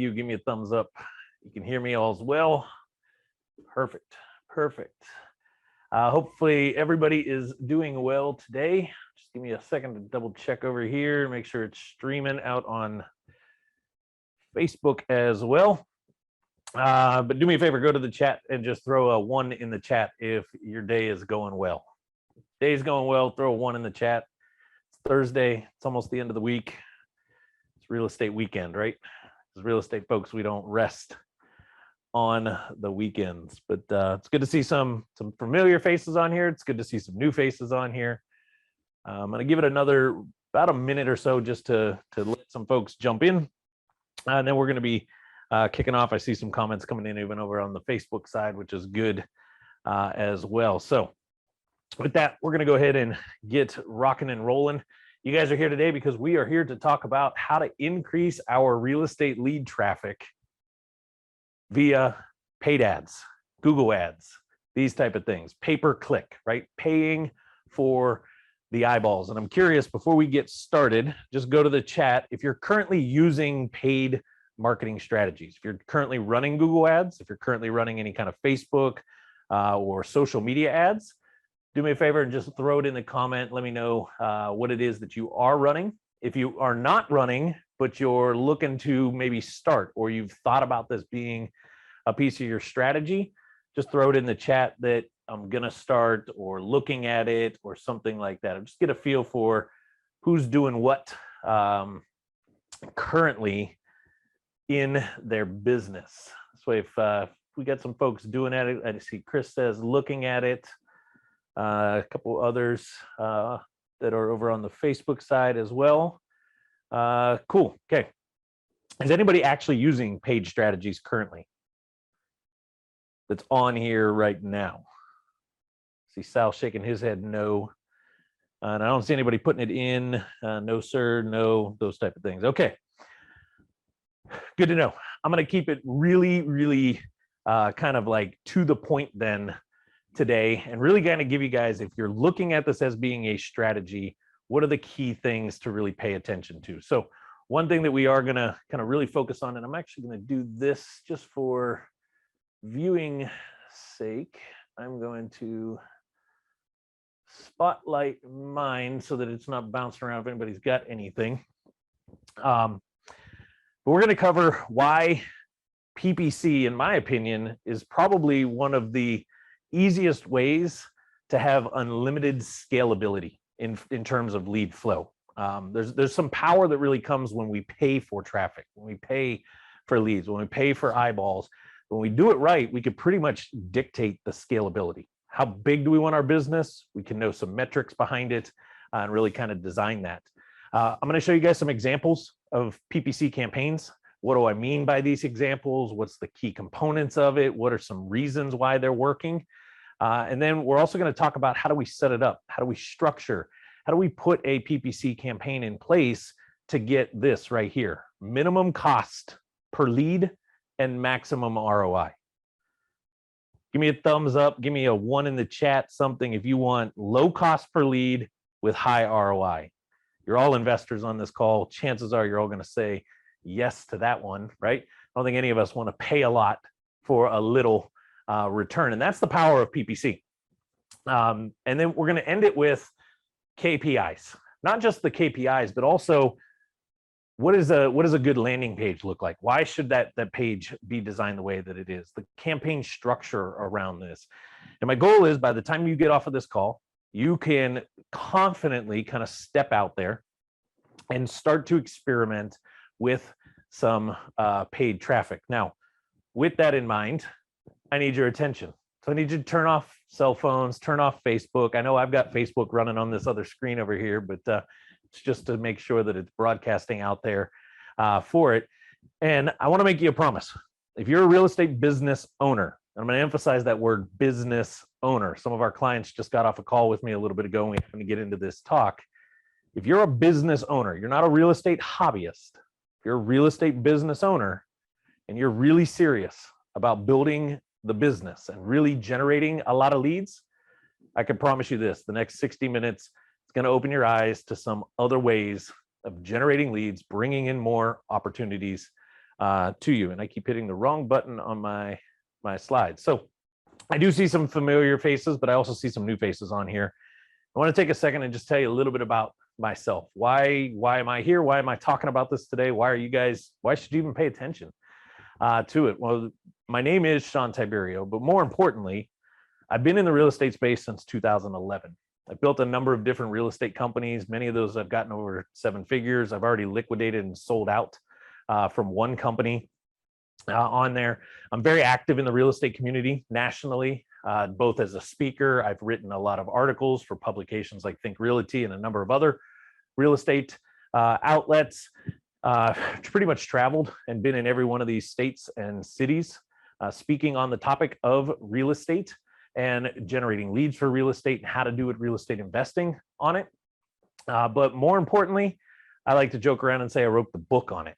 You give me a thumbs up. You can hear me all as well. Perfect. Hopefully everybody is doing well today. Just give me a second to double check over here, make sure it's streaming out on Facebook as well. But do me a favor, go to the chat and just throw a 1 in the chat if your day is going well. Day's going well, throw a 1 in the chat. It's Thursday, it's almost the end of the week. It's real estate weekend, right? As real estate folks, we don't rest on the weekends, but it's good to see some familiar faces on here. It's good to see some new faces on here. I'm going to give it about a minute or so just to let some folks jump in, and then we're going to be kicking off. I see some comments coming in even over on the Facebook side, which is good as well. So with that, we're going to go ahead and get rocking and rolling. You guys are here today because we are here to talk about how to increase our real estate lead traffic via paid ads, Google ads, these type of things, pay-per-click, right? Paying for the eyeballs. And I'm curious, before we get started, just go to the chat. If you're currently using paid marketing strategies, if you're currently running Google ads, if you're currently running any kind of Facebook or social media ads, do me a favor and just throw it in the comment. Let me know what it is that you are running. If you are not running, but you're looking to maybe start, or you've thought about this being a piece of your strategy, just throw it in the chat that I'm going to start, or looking at it, or something like that. Just get a feel for who's doing what currently in their business. So if we got some folks doing at it, I see Chris says looking at it. A couple others that are over on the Facebook side as well. Cool. Okay. Is anybody actually using paid strategies currently that's on here right now? See Sal shaking his head no. And I don't see anybody putting it in. No, sir. No, those type of things. Okay. Good to know. I'm going to keep it really kind of like to the point then today, and really kind of give you guys, if you're looking at this as being a strategy, what are the key things to really pay attention to? So one thing that we are going to kind of really focus on, and I'm actually going to do this just for viewing sake, I'm going to spotlight mine so that it's not bouncing around if anybody's got anything. But we're going to cover why PPC, in my opinion, is probably one of the easiest ways to have unlimited scalability in terms of lead flow. There's some power that really comes when we pay for traffic, when we pay for leads, when we pay for eyeballs. When we do it right, we could pretty much dictate the scalability. How big do we want our business? We can know some metrics behind it and really kind of design that. I'm going to show you guys some examples of PPC campaigns. What do I mean by these examples? What's the key components of it? What are some reasons why they're working? And then we're also going to talk about how do we set it up? How do we structure? How do we put a PPC campaign in place to get this right here? Minimum cost per lead and maximum ROI. Give me a thumbs up. Give me a 1 in the chat, something if you want low cost per lead with high ROI. You're all investors on this call. Chances are you're all going to say yes to that one, right? I don't think any of us want to pay a lot for a little return, and that's the power of PPC. And then we're going to end it with KPIs, not just the KPIs, but also what does a good landing page look like? Why should that page be designed the way that it is? The campaign structure around this. And my goal is, by the time you get off of this call, you can confidently kind of step out there and start to experiment with some paid traffic. Now, with that in mind, I need your attention. So I need you to turn off cell phones, turn off Facebook. I know I've got Facebook running on this other screen over here, but it's just to make sure that it's broadcasting out there for it. And I want to make you a promise. If you're a real estate business owner, I'm going to emphasize that word business owner. Some of our clients just got off a call with me a little bit ago, and we happened to get into this talk. If you're a business owner, you're not a real estate hobbyist. If you're a real estate business owner and you're really serious about building the business and really generating a lot of leads, I can promise you this, the next 60 minutes is going to open your eyes to some other ways of generating leads, bringing in more opportunities to you. And I keep hitting the wrong button on my slides. So I do see some familiar faces, but I also see some new faces on here. I want to take a second and just tell you a little bit about myself. Why am I here? Why am I talking about this today? Why should you even pay attention to it? Well, my name is Sean Tiberio, but more importantly, I've been in the real estate space since 2011. I've built a number of different real estate companies. Many of those I've gotten over 7 figures. I've already liquidated and sold out from one company on there. I'm very active in the real estate community nationally, both as a speaker. I've written a lot of articles for publications like Think Realty and a number of other real estate outlets. Pretty much traveled and been in every one of these states and cities, speaking on the topic of real estate and generating leads for real estate and how to do with real estate investing on it. But more importantly, I like to joke around and say I wrote the book on it.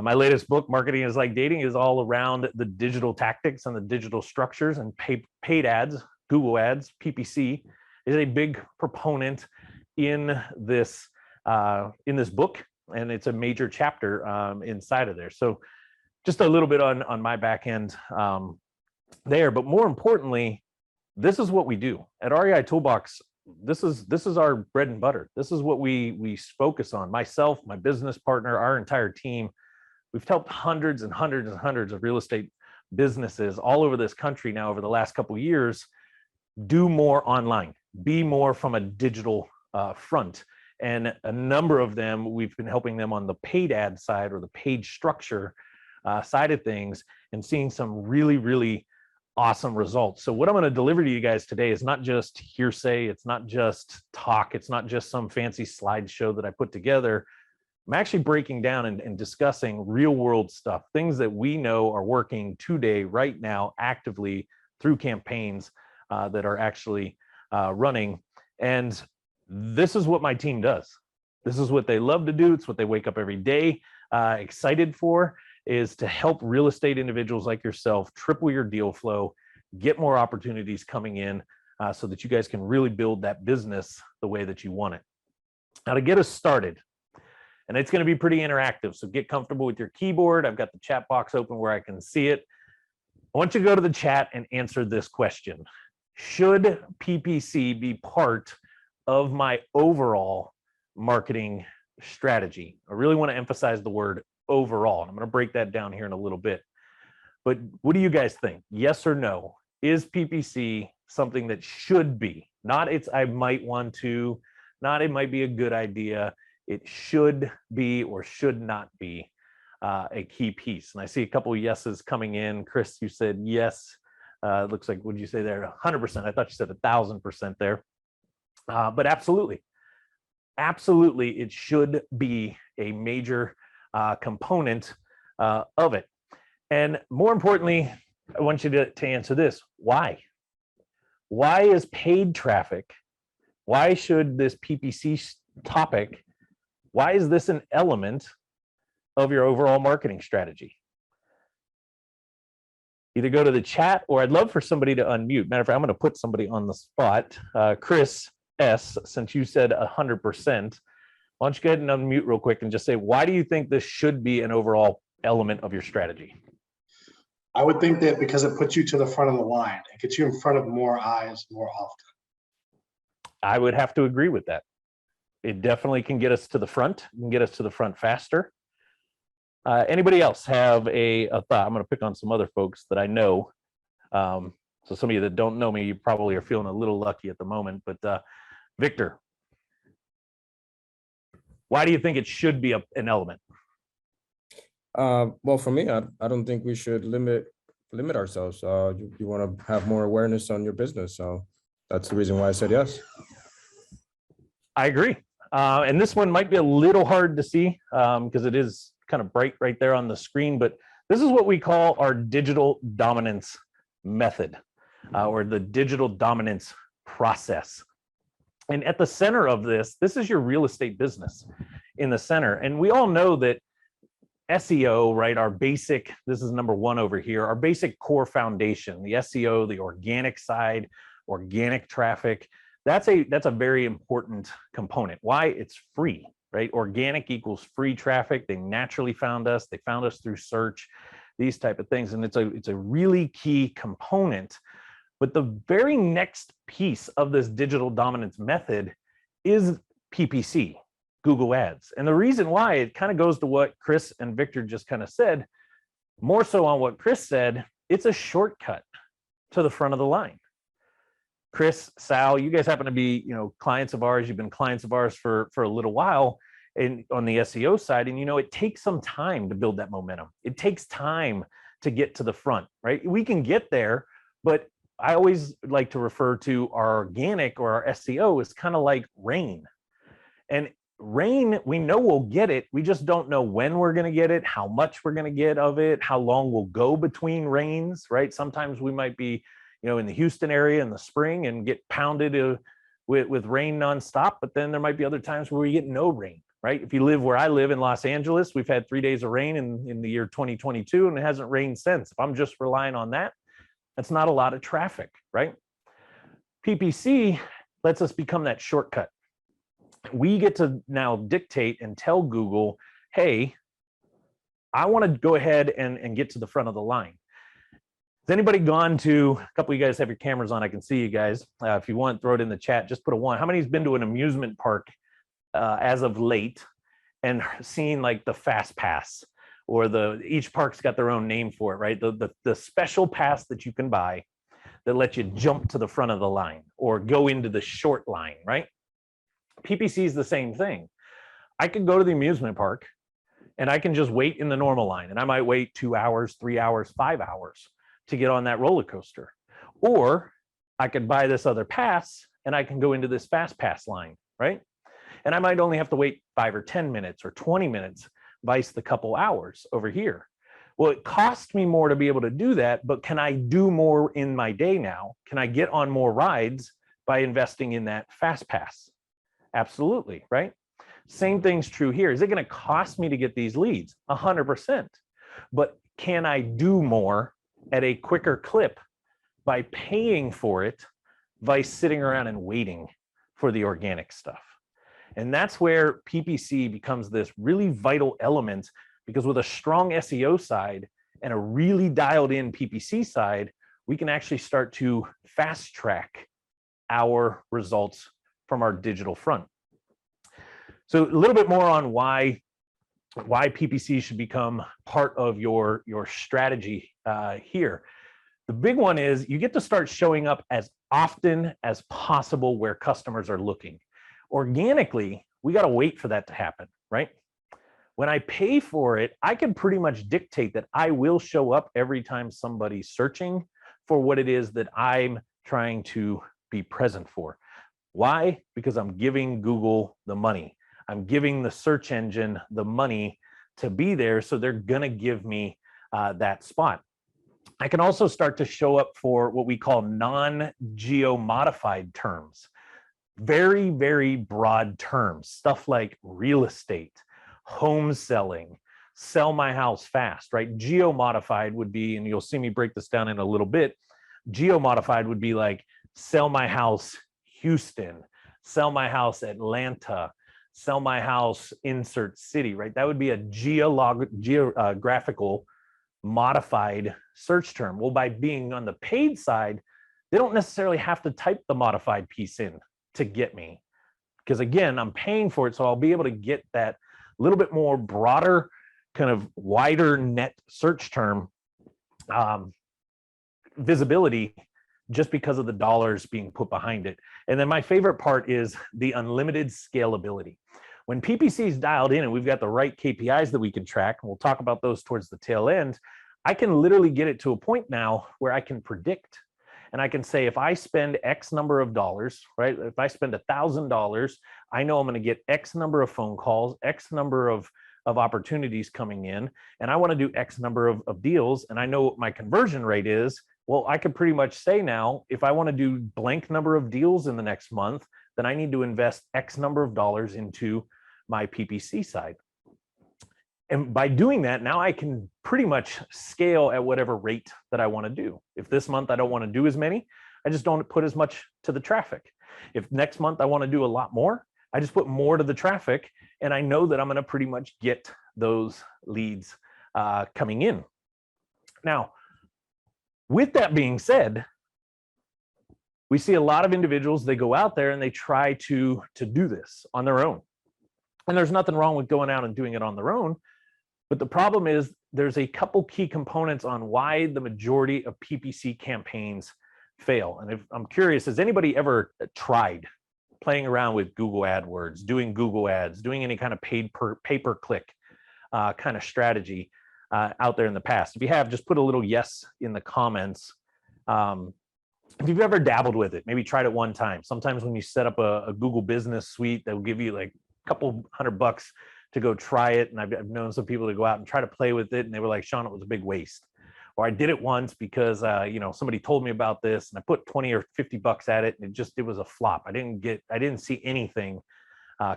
My latest book, Marketing is Like Dating, is all around the digital tactics and the digital structures, and paid ads, Google ads, PPC is a big proponent in this book, and it's a major chapter inside of there. So just a little bit on my back end there, but more importantly, this is what we do at REI Toolbox. This is our bread and butter. This is what we focus on. Myself, my business partner, our entire team. We've helped hundreds and hundreds and hundreds of real estate businesses all over this country now over the last couple of years do more online, be more from a digital front. And a number of them, we've been helping them on the paid ad side or the page structure side of things and seeing some really, really awesome results. So what I'm going to deliver to you guys today is not just hearsay. It's not just talk. It's not just some fancy slideshow that I put together. I'm actually breaking down and discussing real world stuff, things that we know are working today, right now, actively through campaigns that are actually running. And this is what my team does. This is what they love to do. It's what they wake up every day excited for, is to help real estate individuals like yourself triple your deal flow, get more opportunities coming in so that you guys can really build that business the way that you want it. Now, to get us started, and it's going to be pretty interactive, so get comfortable with your keyboard. I've got the chat box open where I can see it. I want you to go to the chat and answer this question. Should PPC be part of my overall marketing strategy? I really want to emphasize the word overall. I'm going to break that down here in a little bit. But what do you guys think? Yes or no? Is PPC something that should be? Not it's I might want to, not it might be a good idea. It should be or should not be a key piece. And I see a couple of yeses coming in. Chris, you said yes. It looks like, what did you say there? 100%. I thought you said 1,000% there. But absolutely, it should be a major component of it. And more importantly, I want you to answer this. Why? Why is paid traffic? Why should this PPC topic, why is this an element of your overall marketing strategy? Either go to the chat, or I'd love for somebody to unmute. Matter of fact, I'm going to put somebody on the spot. Chris S., since you said 100%, why don't you go ahead and unmute real quick and just say, why do you think this should be an overall element of your strategy? I would think that because it puts you to the front of the line. It gets you in front of more eyes more often. I would have to agree with that. It definitely can get us to the front, can get us to the front faster. Anybody else have a thought? I'm going to pick on some other folks that I know. So some of you that don't know me, you probably are feeling a little lucky at the moment. But Victor, why do you think it should be an element? Well, for me, I don't think we should limit ourselves. You want to have more awareness on your business. So that's the reason why I said yes. I agree. And this one might be a little hard to see because it is kind of bright right there on the screen, but this is what we call our digital dominance method or the digital dominance process. And at the center of this is your real estate business in the center. And we all know that SEO, right, our basic, this is number one over here, our basic core foundation, the SEO, the organic side, organic traffic, that's a very important component. Why? It's free. right? Organic equals free traffic. They naturally found us. They found us through search, these type of things. And it's a really key component. But the very next piece of this digital dominance method is PPC, Google Ads. And the reason why, it kind of goes to what Chris and Victor just kind of said, more so on what Chris said, it's a shortcut to the front of the line. Chris, Sal, you guys happen to be, clients of ours. You've been clients of ours for a little while, and on the SEO side, and it takes some time to build that momentum. It takes time to get to the front, right? We can get there, but I always like to refer to our organic or our SEO as kind of like rain. And rain, we know we'll get it. We just don't know when we're going to get it, how much we're going to get of it, how long we'll go between rains, right? Sometimes we might be, in the Houston area in the spring and get pounded with rain nonstop. But then there might be other times where we get no rain, right? If you live where I live in Los Angeles, we've had 3 days of rain in the year 2022, and it hasn't rained since. If I'm just relying on that, that's not a lot of traffic, right? PPC lets us become that shortcut. We get to now dictate and tell Google, hey, I want to go ahead and get to the front of the line. Has anybody gone to, a couple of you guys have your cameras on, I can see you guys. If you want, throw it in the chat, just put a 1. How many's been to an amusement park as of late and seen like the fast pass, or each park's got their own name for it, right? The special pass that you can buy that lets you jump to the front of the line or go into the short line, right? PPC is the same thing. I could go to the amusement park and I can just wait in the normal line, and I might wait 2 hours, 3 hours, 5 hours to get on that roller coaster. Or I could buy this other pass and I can go into this fast pass line, right? And I might only have to wait 5 or 10 minutes or 20 minutes, vice the couple hours over here. Well, it costs me more to be able to do that, but can I do more in my day now? Can I get on more rides by investing in that fast pass? Absolutely, right? Same thing's true here. Is it going to cost me to get these leads? 100%. But can I do more at a quicker clip by paying for it, by sitting around and waiting for the organic stuff? And that's where PPC becomes this really vital element, because with a strong SEO side and a really dialed in PPC side, we can actually start to fast track our results from our digital front. So a little bit more on why PPC should become part of your strategy here. The big one is you get to start showing up as often as possible where customers are looking. Organically, we got to wait for that to happen, right? When I pay for it, I can pretty much dictate that I will show up every time somebody's searching for what it is that I'm trying to be present for. Why? Because I'm giving Google the money. I'm giving the search engine the money to be there, so they're going to give me that spot. I can also start to show up for what we call non-geo-modified terms. Very, very broad terms, stuff like real estate, home selling, sell my house fast, right? Geo-modified would be, and you'll see me break this down in a little bit, geo-modified would be like sell my house Houston, sell my house Atlanta, sell my house insert city, right? That would be a geographical modified search term. Well, by being on the paid side, they don't necessarily have to type the modified piece in to get me, because again, I'm paying for it, so I'll be able to get that little bit more broader, kind of wider net search term visibility, just because of the dollars being put behind it. And then my favorite part is the unlimited scalability. When PPC is dialed in and we've got the right KPIs that we can track, and we'll talk about those towards the tail end, I can literally get it to a point now where I can predict. And I can say, if I spend X number of dollars, right? If I spend $1,000, I know I'm going to get X number of phone calls, X number of opportunities coming in, and I want to do X number of deals, and I know what my conversion rate is. Well, I could pretty much say now, if I want to do blank number of deals in the next month, then I need to invest X number of dollars into my PPC side. And by doing that, now I can pretty much scale at whatever rate that I want to do. If this month I don't want to do as many, I just don't put as much to the traffic. If next month I want to do a lot more, I just put more to the traffic, and I know that I'm going to pretty much get those leads coming in. Now, with that being said, we see a lot of individuals, they go out there and they try to do this on their own. And there's nothing wrong with going out and doing it on their own. But the problem is there's a couple key components on why the majority of PPC campaigns fail. And if I'm curious, has anybody ever tried playing around with Google AdWords, doing Google ads, doing any kind of paid per pay-per-click kind of strategy out there in the past? If you have, just put a little yes in the comments. If you've ever dabbled with it, maybe tried it one time. Sometimes when you set up a Google Business Suite, they'll give you like a couple $100 to go try it. And I've known some people to go out and try to play with it, and they were like, Sean, it was a big waste. Or I did it once because somebody told me about this, and I put 20 or 50 bucks at it, and it was a flop. I didn't see anything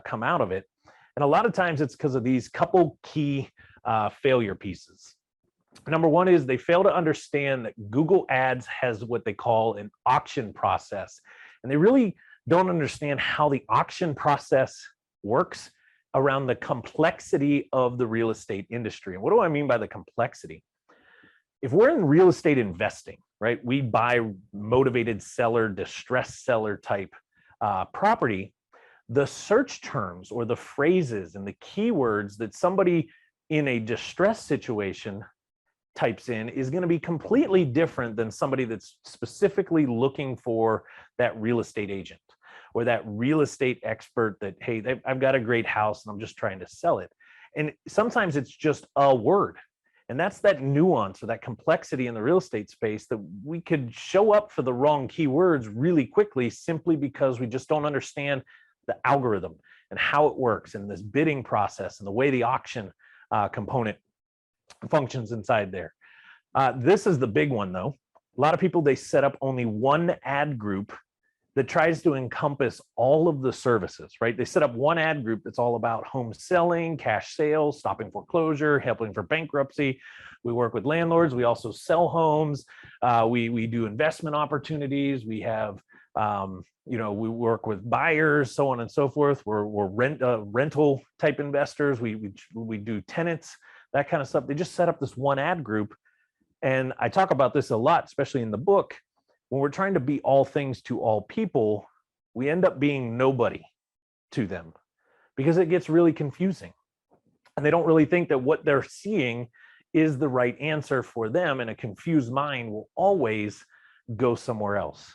come out of it. And a lot of times it's because of these couple key failure pieces. Number one is they fail to understand that Google Ads has what they call an auction process. And they really don't understand how the auction process works around the complexity of the real estate industry. And what do I mean by the complexity? If we're in real estate investing, right, we buy motivated seller, distressed seller type property, the search terms or the phrases and the keywords that somebody in a distressed situation types in is going to be completely different than somebody that's specifically looking for that real estate agent or that real estate expert that, hey, I've got a great house and I'm just trying to sell it. And sometimes it's just a word. And that's that nuance or that complexity in the real estate space that we could show up for the wrong keywords really quickly simply because we just don't understand the algorithm and how it works and this bidding process and the way the auction component functions inside there. This is the big one though. A lot of people, they set up only one ad group that tries to encompass all of the services, right? They set up one ad group that's all about home selling, cash sales, stopping foreclosure, helping for bankruptcy. We work with landlords. We also sell homes. We do investment opportunities. We have, we work with buyers, so on and so forth. We're rental type investors. We do tenants, that kind of stuff. They just set up this one ad group. And I talk about this a lot, especially in the book. When we're trying to be all things to all people, we end up being nobody to them because it gets really confusing. And they don't really think that what they're seeing is the right answer for them. And a confused mind will always go somewhere else.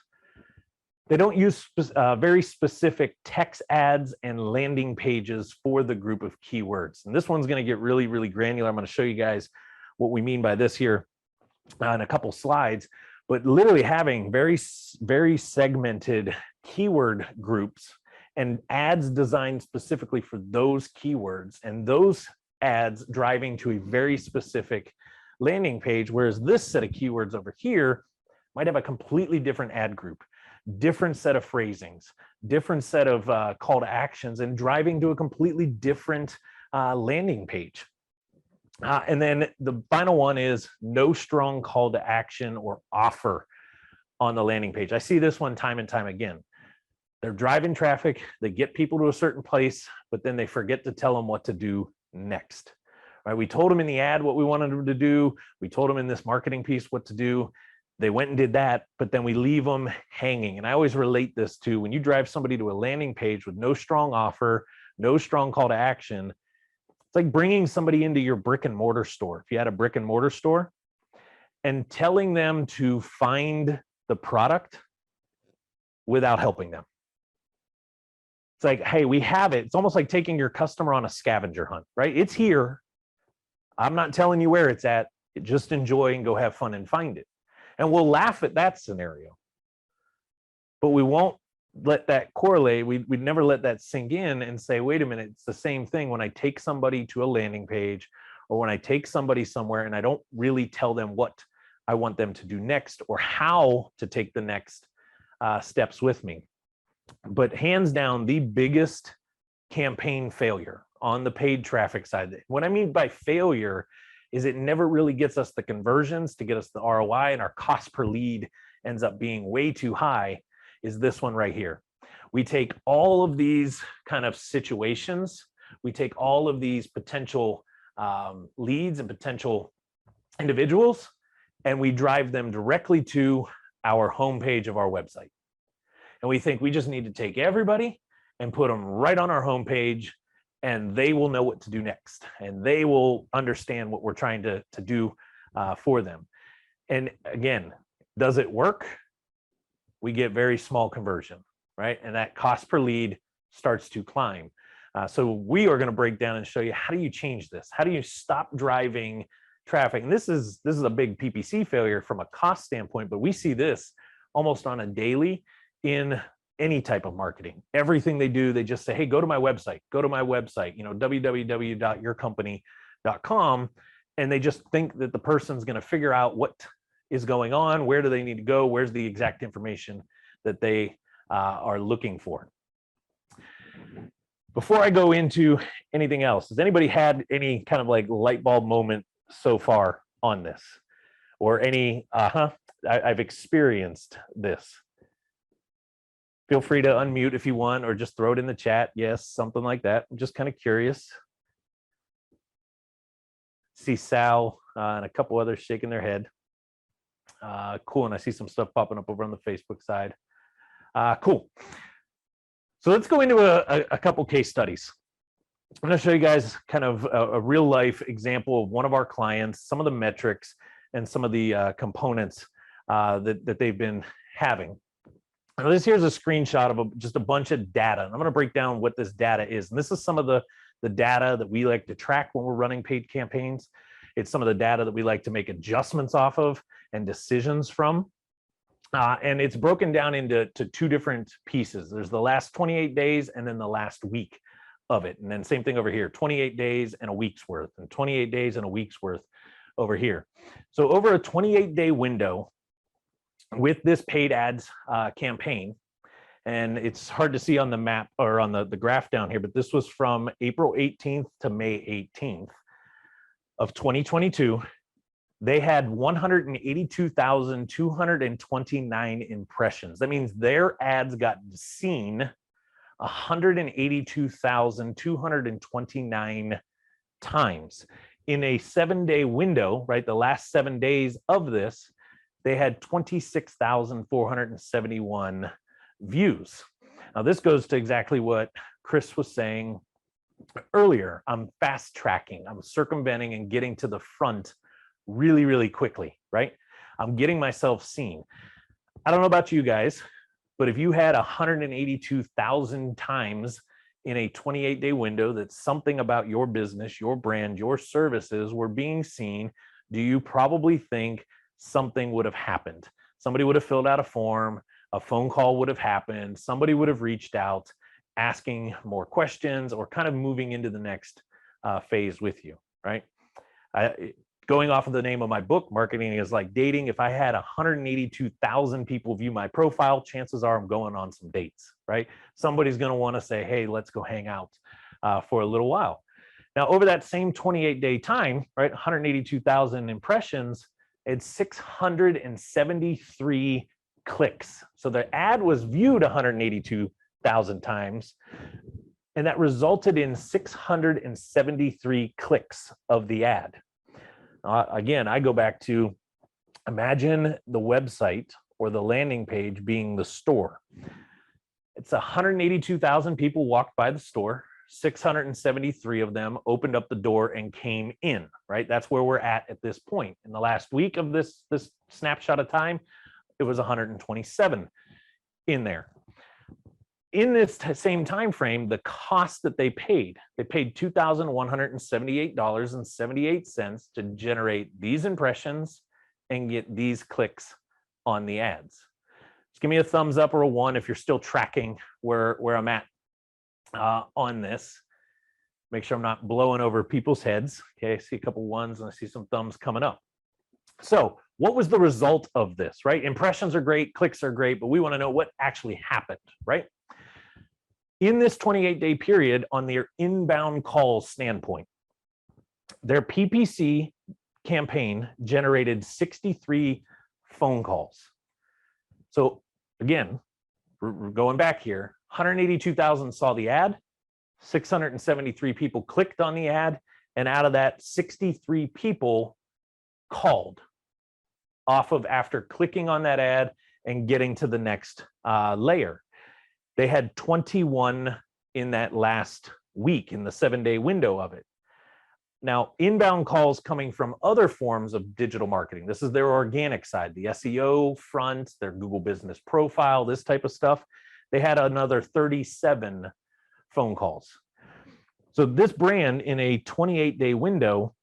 They don't use very specific text ads and landing pages for the group of keywords. And this one's going to get really, really granular. I'm going to show you guys what we mean by this here in a couple slides. But literally having very, very segmented keyword groups and ads designed specifically for those keywords, and those ads driving to a very specific landing page, whereas this set of keywords over here might have a completely different ad group, different set of phrasings, different set of call to actions, and driving to a completely different landing page. And then the final one is no strong call to action or offer on the landing page. I see this one time and time again. They're driving traffic, they get people to a certain place, but then they forget to tell them what to do next. Right? We told them in the ad what we wanted them to do. We told them in this marketing piece what to do. They went and did that, but then we leave them hanging. And I always relate this to when you drive somebody to a landing page with no strong offer, no strong call to action. It's like bringing somebody into your brick and mortar store. If you had a brick and mortar store and telling them to find the product without helping them. It's like, hey, we have it. It's almost like taking your customer on a scavenger hunt, right? It's here. I'm not telling you where it's at. Just enjoy and go have fun and find it. And we'll laugh at that scenario. But we won't let that correlate. We'd never let that sink in and say, wait a minute, it's the same thing when I take somebody to a landing page or when I take somebody somewhere and I don't really tell them what I want them to do next or how to take the next steps with me. But hands down, the biggest campaign failure on the paid traffic side. What I mean by failure is it never really gets us the conversions to get us the ROI, and our cost per lead ends up being way too high, is this one right here. We take all of these kind of situations, we take all of these potential leads and potential individuals, and we drive them directly to our homepage of our website. And we think we just need to take everybody and put them right on our homepage, and they will know what to do next, and they will understand what we're trying to do for them. And again, does it work? We get very small conversion, right? And that cost per lead starts to climb. So we are going to break down and show you, how do you change this? How do you stop driving traffic? And this is a big PPC failure from a cost standpoint, but we see this almost on a daily in any type of marketing. Everything they do, they just say, hey, go to my website, www.yourcompany.com. And they just think that the person's going to figure out what is going on, where do they need to go, where's the exact information that they are looking for. Before I go into anything else, has anybody had any kind of like light bulb moment so far on this? Or any, I've experienced this? Feel free to unmute if you want, or just throw it in the chat. Yes, something like that. I'm just kind of curious. See Sal and a couple others shaking their head. Cool, and I see some stuff popping up over on the Facebook side. Cool. So let's go into a couple case studies. I'm going to show you guys kind of a real life example of one of our clients, some of the metrics and some of the components that they've been having. Now here's a screenshot of just a bunch of data. And I'm going to break down what this data is. And this is some of the data that we like to track when we're running paid campaigns. It's some of the data that we like to make adjustments off of and decisions from. And it's broken down into two different pieces. There's the last 28 days and then the last week of it. And then same thing over here, 28 days and a week's worth, and 28 days and a week's worth over here. So over a 28-day window with this paid ads campaign, and it's hard to see on the map or on the graph down here, but this was from April 18th to May 18th of 2022. They had 182,229 impressions. That means their ads got seen 182,229 times. In a 7-day window, right, the last 7 days of this, they had 26,471 views. Now this goes to exactly what Chris was saying earlier. I'm fast tracking, I'm circumventing and getting to the front really, really quickly, right? I'm getting myself seen. I don't know about you guys, but if you had 182,000 times in a 28-day window that something about your business, your brand, your services were being seen, do you probably think something would have happened? Somebody would have filled out a form, a phone call would have happened, somebody would have reached out asking more questions or kind of moving into the next phase with you, right? Going off of the name of my book, Marketing is Like Dating, if I had 182,000 people view my profile, chances are I'm going on some dates, right? Somebody's going to want to say, hey, let's go hang out for a little while. Now, over that same 28-day time, right, 182,000 impressions, it's 673 clicks. So the ad was viewed 182,000 times, and that resulted in 673 clicks of the ad. Again, I go back to imagine the website or the landing page being the store. It's 182,000 people walked by the store. 673 of them opened up the door and came in, right? That's where we're at this point. In the last week of this snapshot of time, it was 127 in there. In this same time frame, the cost that they paid $2,178.78 to generate these impressions and get these clicks on the ads. Just give me a thumbs up or a 1 if you're still tracking where I'm at on this. Make sure I'm not blowing over people's heads. Okay, I see a couple 1s and I see some thumbs coming up. So what was the result of this, right? Impressions are great, clicks are great, but we want to know what actually happened, right? In this 28-day period, on their inbound calls standpoint, their PPC campaign generated 63 phone calls. So again, we're going back here, 182,000 saw the ad, 673 people clicked on the ad, and out of that, 63 people called off of after clicking on that ad and getting to the next layer. They had 21 in that last week in the 7-day window of it. Now, inbound calls coming from other forms of digital marketing. This is their organic side, the SEO front, their Google Business Profile, this type of stuff. They had another 37 phone calls. So this brand in a 28-day window,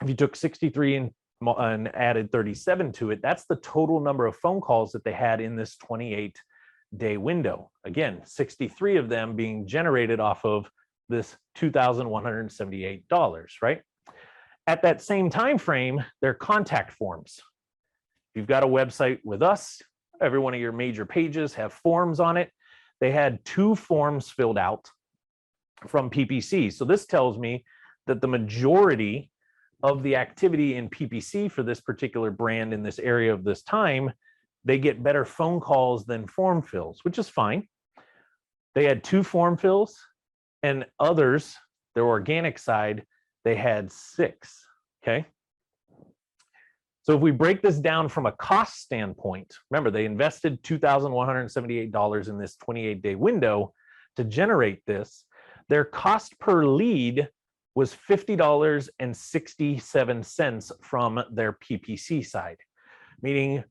if you took 63 and added 37 to it, that's the total number of phone calls that they had in this 28-day window. Again, 63 of them being generated off of this $2,178, right? At that same time frame, their contact forms. If you've got a website with us, every one of your major pages have forms on it. They had 2 forms filled out from PPC. So this tells me that the majority of the activity in PPC for this particular brand in this area of this time, they get better phone calls than form fills, which is fine. They had 2 form fills, and others, their organic side, they had 6, okay? So if we break this down from a cost standpoint, remember they invested $2,178 in this 28-day window to generate this. Their cost per lead was $50.67 from their PPC side, meaning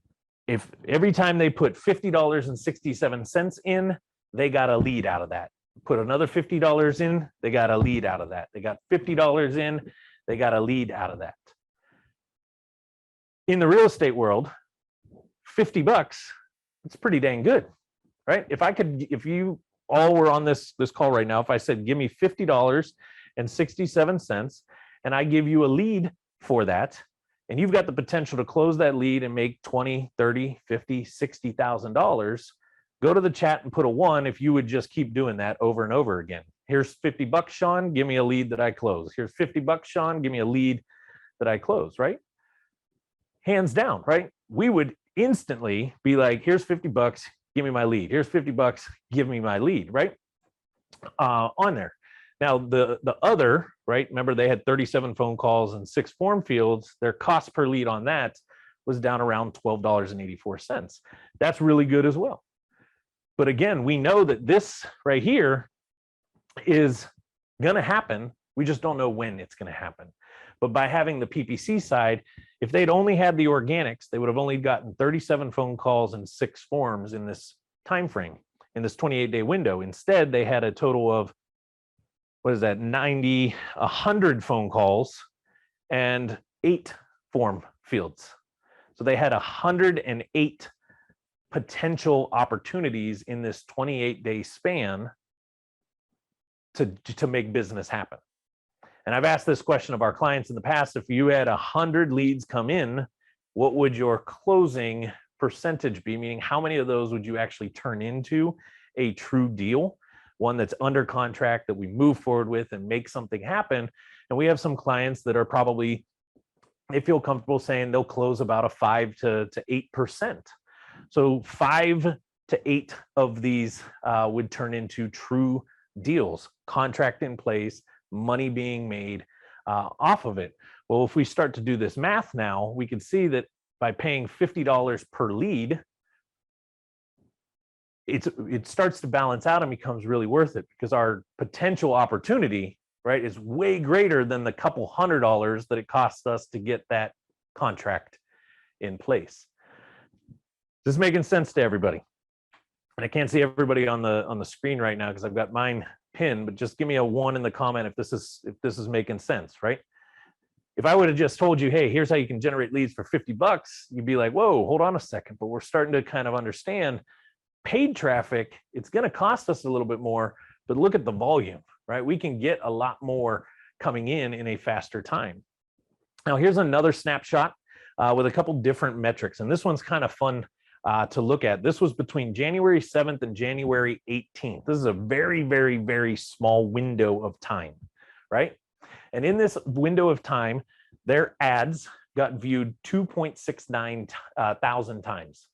if every time they put $50.67 in, they got a lead out of that. Put another $50 in, they got a lead out of that. They got $50 in, they got a lead out of that. In the real estate world, $50, it's pretty dang good, right? If you all were on this call right now, if I said, give me $50.67, and I give you a lead for that, and you've got the potential to close that lead and make $20, $30, $50, $60,000, go to the chat and put a 1 if you would just keep doing that over and over again. Here's $50, Sean, give me a lead that I close. Here's $50, Sean, give me a lead that I close, right? Hands down, right? We would instantly be like, here's $50, give me my lead. Here's $50, give me my lead, right? On there. Now, the other, right? Remember, they had 37 phone calls and 6 form fields. Their cost per lead on that was down around $12.84. That's really good as well. But again, we know that this right here is going to happen. We just don't know when it's going to happen. But by having the PPC side, if they'd only had the organics, they would have only gotten 37 phone calls and 6 forms in this time frame, in this 28-day window. Instead, they had a total of, 100 phone calls and 8 form fields. So they had 108 potential opportunities in this 28-day span to make business happen. And I've asked this question of our clients in the past: if you had 100 leads come in, what would your closing percentage be? Meaning, how many of those would you actually turn into a true deal, one that's under contract that we move forward with and make something happen? And we have some clients that are probably, they feel comfortable saying they'll close about a 5 to 8%. So 5 to 8 of these would turn into true deals, contract in place, money being made off of it. Well, if we start to do this math now, we can see that by paying $50 per lead, it starts to balance out and becomes really worth it, because our potential opportunity, right, is way greater than the couple $100 that it costs us to get that contract in place. This is making sense to everybody. And I can't see everybody on the screen right now because I've got mine pinned, but just give me a 1 in the comment if this is making sense, right? If I would have just told you, hey, here's how you can generate leads for $50, you'd be like, whoa, hold on a second. But we're starting to kind of understand paid traffic, it's going to cost us a little bit more, but look at the volume, right? We can get a lot more coming in a faster time. Now, here's another snapshot with a couple different metrics. And this one's kind of fun to look at. This was between January 7th and January 18th. This is a very, very, very small window of time, right? And in this window of time, their ads got viewed 2.69 thousand times.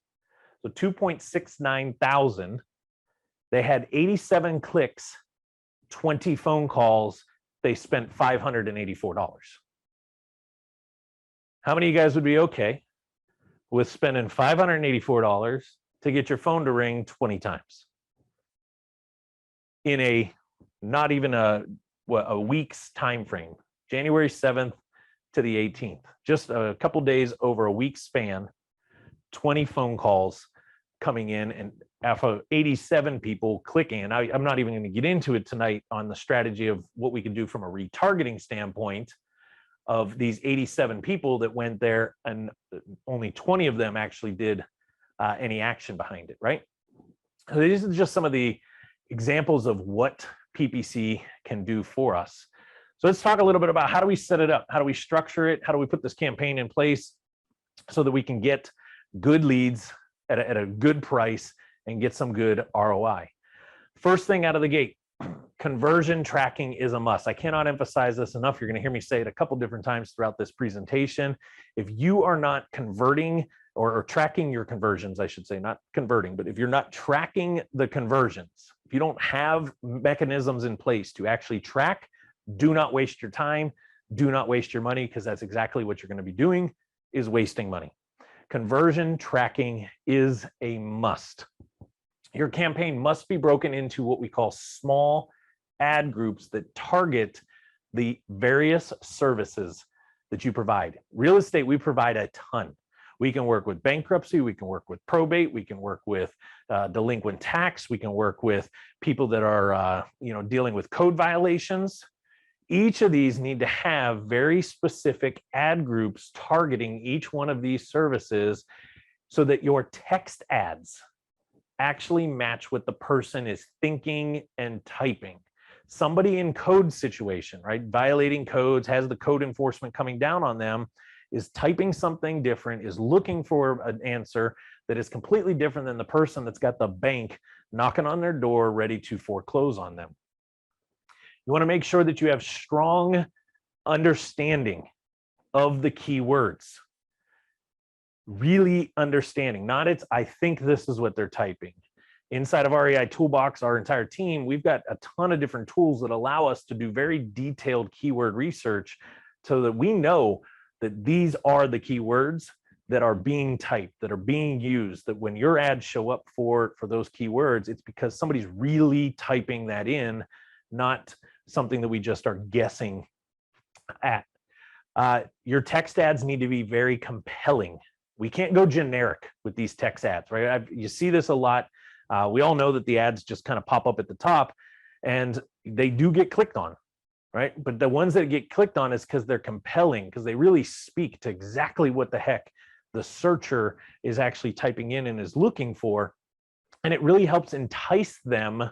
So 2.69 thousand They had 87 clicks, 20 phone calls. They spent $584. How many of you guys would be okay with spending $584 to get your phone to ring 20 times in a not even a week's time frame, January 7th to the 18th, just a couple days over a week span, 20 phone calls coming in, and after 87 people clicking. And I'm not even going to get into it tonight on the strategy of what we can do from a retargeting standpoint of these 87 people that went there, and only 20 of them actually did any action behind it, right? So these are just some of the examples of what PPC can do for us. So let's talk a little bit about how do we set it up? How do we structure it? How do we put this campaign in place so that we can get good leads at a good price and get some good ROI? First thing out of the gate, conversion tracking is a must. I cannot emphasize this enough. You're going to hear me say it a couple different times throughout this presentation. If you are not converting or tracking your conversions, I should say, not converting, but if you're not tracking the conversions, if you don't have mechanisms in place to actually track, do not waste your time, do not waste your money, because that's exactly what you're going to be doing, is wasting money. Conversion tracking is a must. Your campaign must be broken into what we call small ad groups that target the various services that you provide. Real estate, we provide a ton. We can work with bankruptcy, we can work with probate, we can work with delinquent tax, we can work with people that are dealing with code violations. Each of these need to have very specific ad groups targeting each one of these services so that your text ads actually match what the person is thinking and typing. Somebody in code situation, right, violating codes, has the code enforcement coming down on them, is typing something different, is looking for an answer that is completely different than the person that's got the bank knocking on their door ready to foreclose on them. You want to make sure that you have strong understanding of the keywords. Really understanding, not it's, I think this is what they're typing. Inside of REI Toolbox, our entire team, we've got a ton of different tools that allow us to do very detailed keyword research so that we know that these are the keywords that are being typed, that are being used, that when your ads show up for those keywords, it's because somebody's really typing that in, not something that we just are guessing at. Your text ads need to be very compelling. We can't go generic with these text ads, right? You see this a lot. We all know that the ads just kind of pop up at the top and they do get clicked on, right? But the ones that get clicked on is because they're compelling, because they really speak to exactly what the heck the searcher is actually typing in and is looking for. And it really helps entice them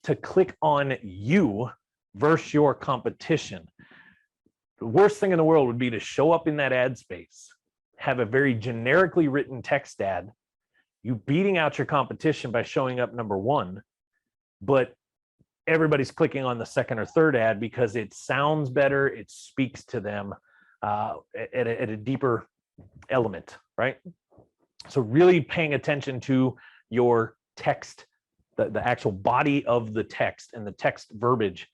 to click on you versus your competition. The worst thing in the world would be to show up in that ad space, have a very generically written text ad, you beating out your competition by showing up number one, but everybody's clicking on the second or third ad because it sounds better, it speaks to them at a deeper element, right? So really paying attention to your text, the actual body of the text and the text verbiage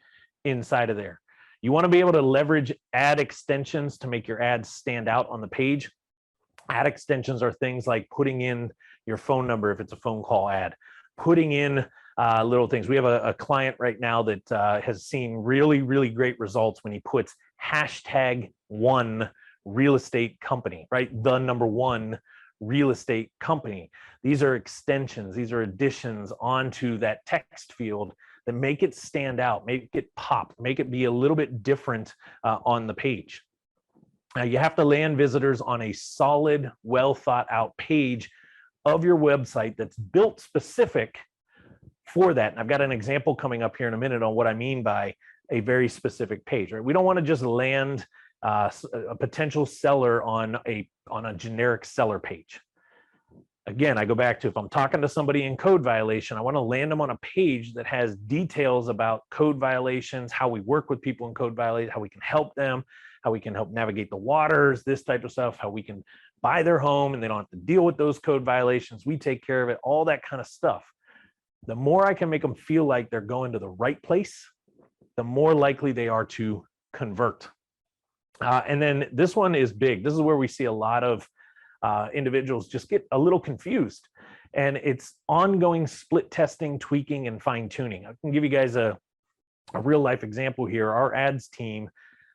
inside of there. You want to be able to leverage ad extensions to make your ads stand out on the page. Ad extensions are things like putting in your phone number if it's a phone call ad, putting in little things. We have a client right now that has seen really, really great results when he puts #1 real estate company, right? The #1 real estate company. These are extensions, these are additions onto that text field that make it stand out, make it pop, make it be a little bit different on the page. Now you have to land visitors on a solid, well thought out page of your website that's built specific for that. And I've got an example coming up here in a minute on what I mean by a very specific page, right? We don't want to just land a potential seller on a generic seller page. Again, I go back to, if I'm talking to somebody in code violation, I want to land them on a page that has details about code violations, how we work with people in code violations, how we can help them, how we can help navigate the waters, this type of stuff, how we can buy their home and they don't have to deal with those code violations. We take care of it, all that kind of stuff. The more I can make them feel like they're going to the right place, the more likely they are to convert. And then this one is big. This is where we see a lot of individuals just get a little confused. And it's ongoing split testing, tweaking, and fine tuning. I can give you guys a real life example here. Our ads team,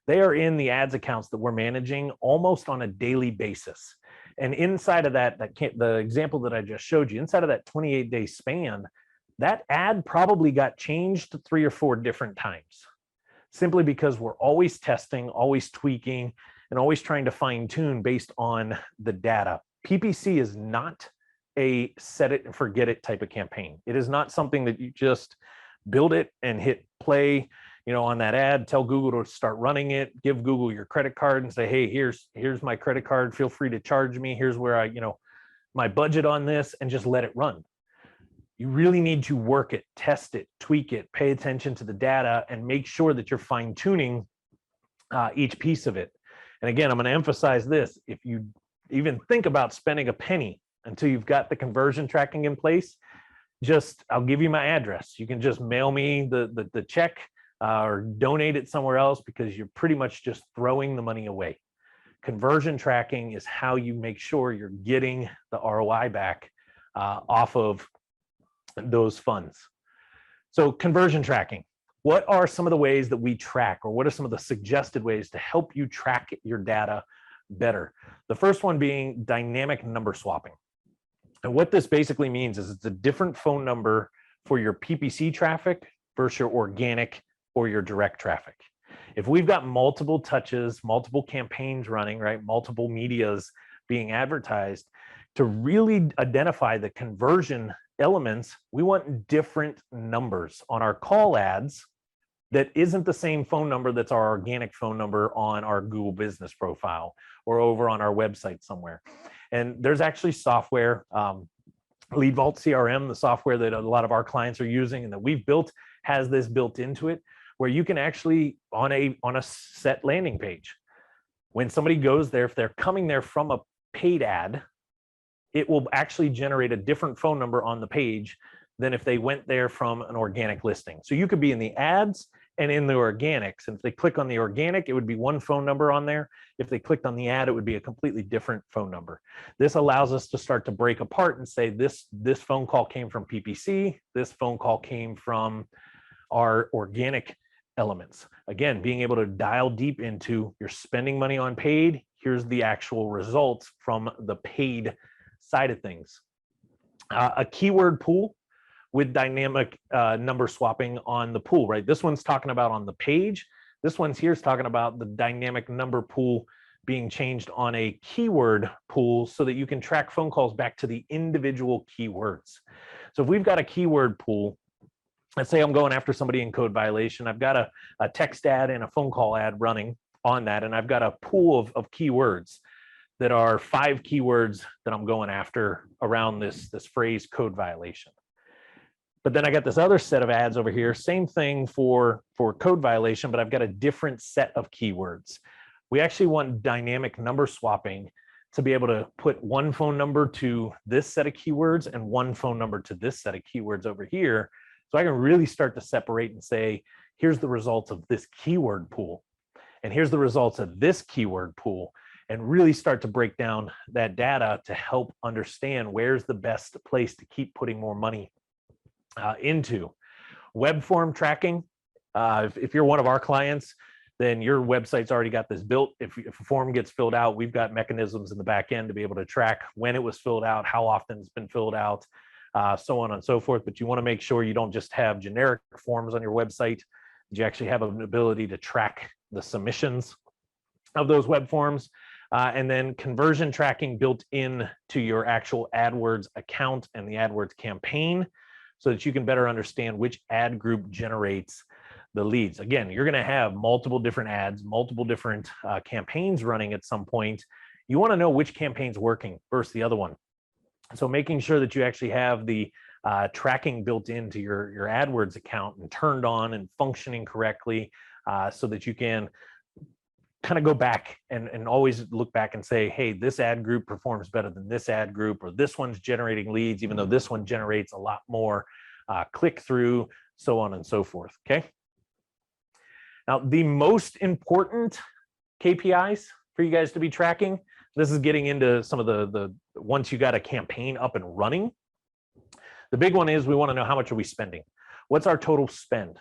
they are in the ads accounts that we're managing almost on a daily basis. And inside of that the example that I just showed you, inside of that 28-day span, that ad probably got changed 3 or 4 different times, simply because we're always testing, always tweaking, and always trying to fine tune based on the data. PPC is not a set it and forget it type of campaign. It is not something that you just build it and hit play, on that ad, tell Google to start running it, give Google your credit card and say, hey, here's my credit card, feel free to charge me, here's where my budget on this, and just let it run. You really need to work it, test it, tweak it, pay attention to the data, and make sure that you're fine tuning each piece of it. And again, I'm going to emphasize this. If you even think about spending a penny until you've got the conversion tracking in place, I'll give you my address. You can just mail me the check or donate it somewhere else, because you're pretty much just throwing the money away. Conversion tracking is how you make sure you're getting the ROI back off of those funds. So conversion tracking. What are some of the ways that we track, or what are some of the suggested ways to help you track your data better? The first one being dynamic number swapping. And what this basically means is it's a different phone number for your PPC traffic versus your organic or your direct traffic. If we've got multiple touches, multiple campaigns running, right, multiple medias being advertised, to really identify the conversion elements, we want different numbers on our call ads that isn't the same phone number that's our organic phone number on our Google business profile or over on our website somewhere. And there's actually software, Lead Vault CRM, the software that a lot of our clients are using and that we've built, has this built into it, where you can actually, on a set landing page, when somebody goes there, if they're coming there from a paid ad, it will actually generate a different phone number on the page than if they went there from an organic listing. So you could be in the ads and in the organics. And if they click on the organic, it would be one phone number on there. If they clicked on the ad, it would be a completely different phone number. This allows us to start to break apart and say, this phone call came from PPC, this phone call came from our organic elements. Again, being able to dial deep into, you're spending money on paid, here's the actual results from the paid side of things. A keyword pool with dynamic number swapping on the pool, right? This one's talking about on the page. This one's here is talking about the dynamic number pool being changed on a keyword pool so that you can track phone calls back to the individual keywords. So if we've got a keyword pool, let's say I'm going after somebody in code violation, I've got a text ad and a phone call ad running on that, and I've got a pool of keywords that are 5 keywords that I'm going after around this phrase code violation. But then I got this other set of ads over here, same thing for code violation, but I've got a different set of keywords. We actually want dynamic number swapping to be able to put one phone number to this set of keywords and one phone number to this set of keywords over here. So I can really start to separate and say, here's the results of this keyword pool, and here's the results of this keyword pool, and really start to break down that data to help understand where's the best place to keep putting more money into. Web form tracking. If you're one of our clients, then your website's already got this built. If a form gets filled out, we've got mechanisms in the back end to be able to track when it was filled out, how often it's been filled out, so on and so forth. But you want to make sure you don't just have generic forms on your website, that you actually have an ability to track the submissions of those web forms. And then conversion tracking built in to your actual AdWords account and the AdWords campaign, so that you can better understand which ad group generates the leads. Again, you're going to have multiple different ads, multiple different campaigns running at some point. You want to know which campaign's working versus the other one. So making sure that you actually have the tracking built into your AdWords account and turned on and functioning correctly, so that you can kind of go back and always look back and say, hey, this ad group performs better than this ad group, or this one's generating leads, even though this one generates a lot more click through, so on and so forth. Okay. Now, the most important KPIs for you guys to be tracking, this is getting into some of the once you got a campaign up and running. The big one is we want to know how much are we spending? What's our total spend?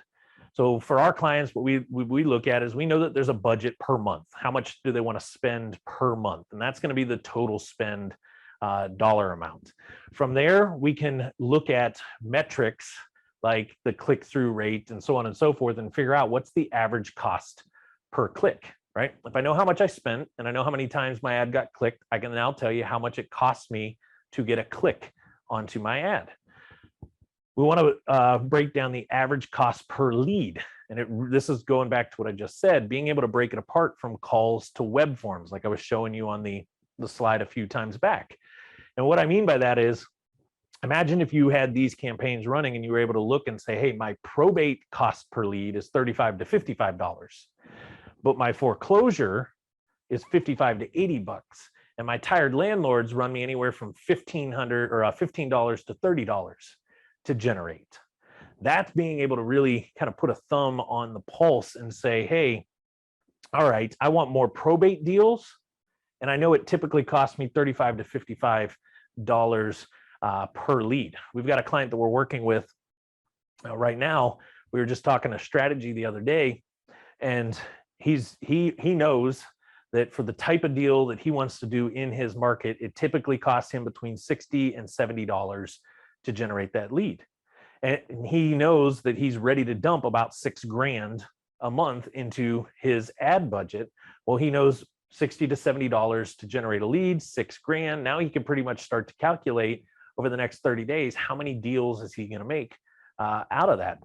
So for our clients, what we look at is we know that there's a budget per month. How much do they want to spend per month? And that's going to be the total spend dollar amount. From there, we can look at metrics like the click-through rate and so on and so forth and figure out what's the average cost per click, right? If I know how much I spent and I know how many times my ad got clicked, I can now tell you how much it costs me to get a click onto my ad. We want to break down the average cost per lead. And this is going back to what I just said, being able to break it apart from calls to web forms, like I was showing you on the slide a few times back. And what I mean by that is, imagine if you had these campaigns running and you were able to look and say, hey, my probate cost per lead is $35 to $55, but my foreclosure is $55 to $80. And my tired landlords run me anywhere from $15 to $30 to generate. That's being able to really kind of put a thumb on the pulse and say, hey, all right, I want more probate deals. And I know it typically costs me $35 to $55 per lead. We've got a client that we're working with right now. We were just talking a strategy the other day, and he knows that for the type of deal that he wants to do in his market, it typically costs him between $60 and $70 to generate that lead. And he knows that he's ready to dump about $6,000 a month into his ad budget. Well, he knows $60 to $70 to generate a lead, $6,000. Now he can pretty much start to calculate over the next 30 days, how many deals is he going to make out of that?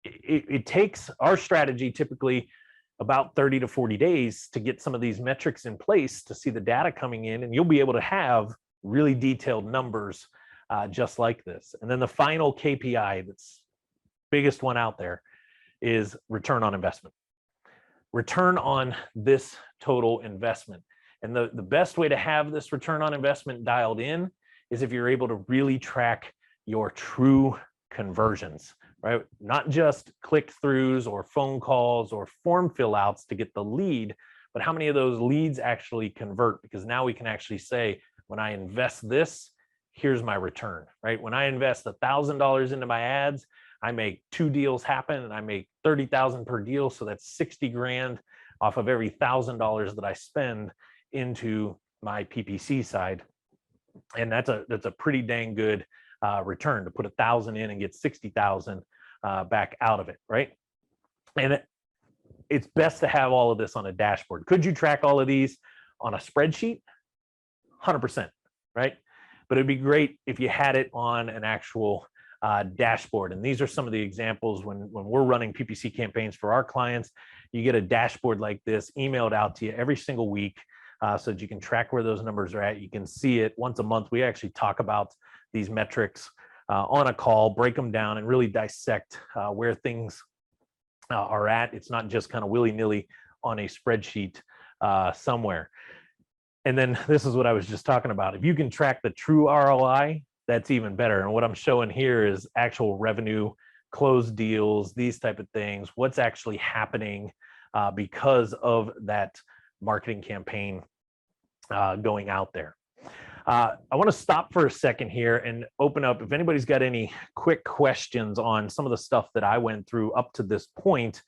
It takes our strategy typically about 30 to 40 days to get some of these metrics in place to see the data coming in, and you'll be able to have really detailed numbers just like this. And then the final KPI, that's biggest one out there, is return on investment. Return on this total investment. And the best way to have this return on investment dialed in is if you're able to really track your true conversions, right? Not just click-throughs or phone calls or form fill outs to get the lead, but how many of those leads actually convert? Because now we can actually say, when I invest this, here's my return, right? When I invest $1,000 into my ads, I make 2 deals happen and I make 30,000 per deal. So that's 60 grand off of every $1,000 that I spend into my PPC side. And that's a pretty dang good return to put 1,000 in and get 60,000 back out of it, right? And it's best to have all of this on a dashboard. Could you track all of these on a spreadsheet? 100%, right? But it'd be great if you had it on an actual dashboard. And these are some of the examples when we're running PPC campaigns for our clients. You get a dashboard like this emailed out to you every single week so that you can track where those numbers are at. You can see it once a month. We actually talk about these metrics on a call, break them down, and really dissect where things are at. It's not just kind of willy-nilly on a spreadsheet somewhere. And then this is what I was just talking about. If you can track the true ROI, that's even better. And what I'm showing here is actual revenue, closed deals, these type of things, what's actually happening because of that marketing campaign going out there. I want to stop for a second here and open up if anybody's got any quick questions on some of the stuff that I went through up to this point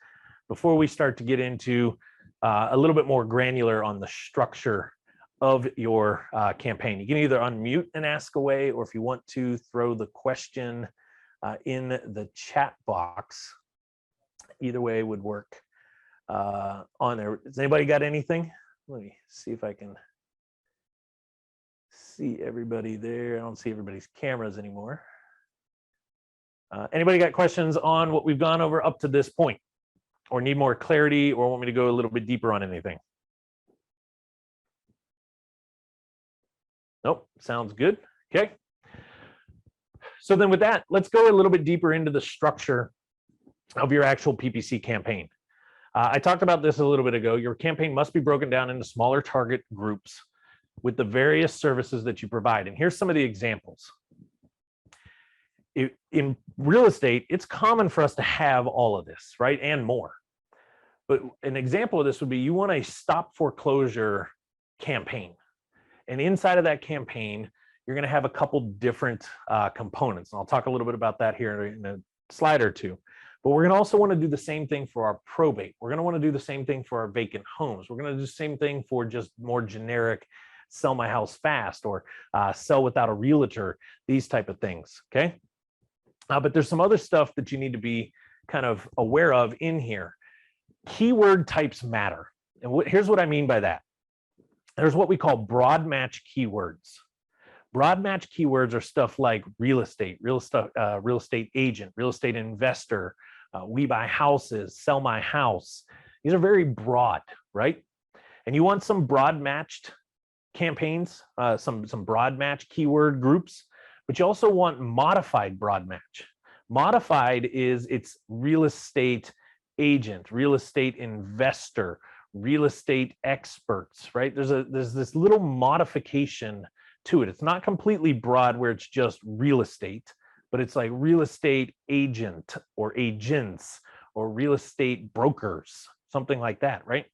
before we start to get into a little bit more granular on the structure of your campaign. You can either unmute and ask away, or if you want to throw the question in the chat box, either way would work on there. Has anybody got anything? Let me see if I can see everybody there. I don't see everybody's cameras anymore. Anybody got questions on what we've gone over up to this point, or need more clarity, or want me to go a little bit deeper on anything? Nope, sounds good. Okay. So then with that, let's go a little bit deeper into the structure of your actual PPC campaign. I talked about this a little bit ago. Your campaign must be broken down into smaller target groups with the various services that you provide. And here's some of the examples. in real estate, it's common for us to have all of this, right? And more. But an example of this would be you want a stop foreclosure campaign. And inside of that campaign, you're going to have a couple different components. And I'll talk a little bit about that here in a slide or two. But we're going to also want to do the same thing for our probate. We're going to want to do the same thing for our vacant homes. We're going to do the same thing for just more generic sell my house fast or sell without a realtor, these type of things, okay? But there's some other stuff that you need to be kind of aware of in here. Keyword types matter. And here's what I mean by that. There's what we call broad match keywords. Broad match keywords are stuff like real estate agent, real estate investor, we buy houses, sell my house. These are very broad, right? And you want some broad matched campaigns, some broad match keyword groups, but you also want modified broad match. Modified is it's real estate agent, real estate investor, real estate experts, right? There's this little modification to it. It's not completely broad where it's just real estate, but it's like real estate agent or agents or real estate brokers, something like that, right?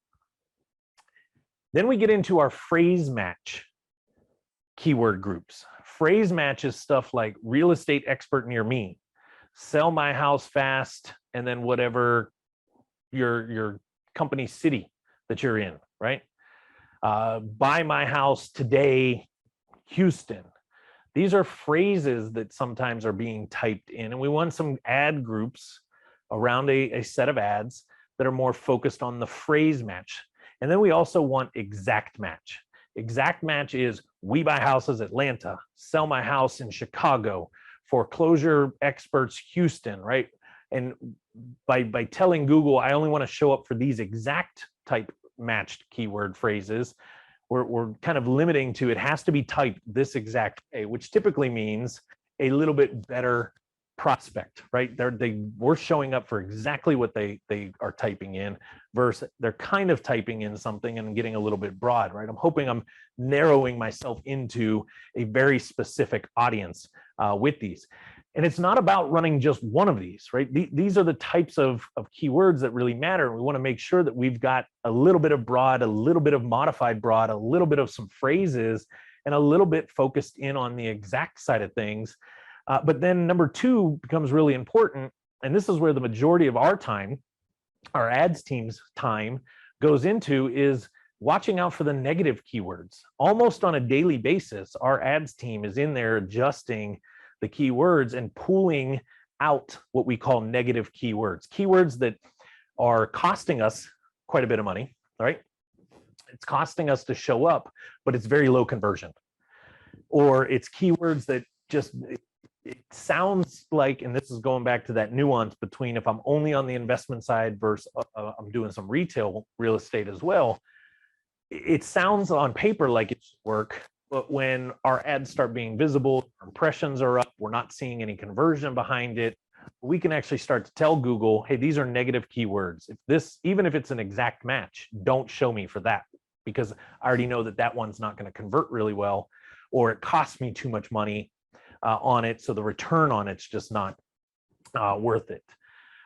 Then we get into our phrase match keyword groups. Phrase match is stuff like real estate expert near me, sell my house fast, and then whatever your company city that you're in, right? Buy my house today, Houston. These are phrases that sometimes are being typed in, and we want some ad groups around a set of ads that are more focused on the phrase match. And then we also want exact match. Exact match is we buy houses Atlanta, sell my house in Chicago, foreclosure experts Houston, right? And by telling Google, I only want to show up for these exact type matched keyword phrases, we're kind of limiting to it has to be typed this exact way, which typically means a little bit better prospect, right? We're showing up for exactly what they are typing in versus they're kind of typing in something and getting a little bit broad, right? I'm hoping I'm narrowing myself into a very specific audience with these. And it's not about running just one of these, right? These are the types of keywords that really matter. We want to make sure that we've got a little bit of broad, a little bit of modified broad, a little bit of some phrases, and a little bit focused in on the exact side of things. But then number two becomes really important. And this is where the majority of our time, our ads team's time goes into, is watching out for the negative keywords. Almost on a daily basis, our ads team is in there adjusting the keywords and pulling out what we call negative keywords, keywords that are costing us quite a bit of money, right? It's costing us to show up, but it's very low conversion. Or it's keywords that just, it sounds like, and this is going back to that nuance between if I'm only on the investment side versus I'm doing some retail real estate as well, it sounds on paper like it should work, but when our ads start being visible, our impressions are up, we're not seeing any conversion behind it, we can actually start to tell Google, hey, these are negative keywords. If this, even if it's an exact match, don't show me for that, because I already know that that one's not going to convert really well, or it costs me too much money on it, so the return on it's just not worth it.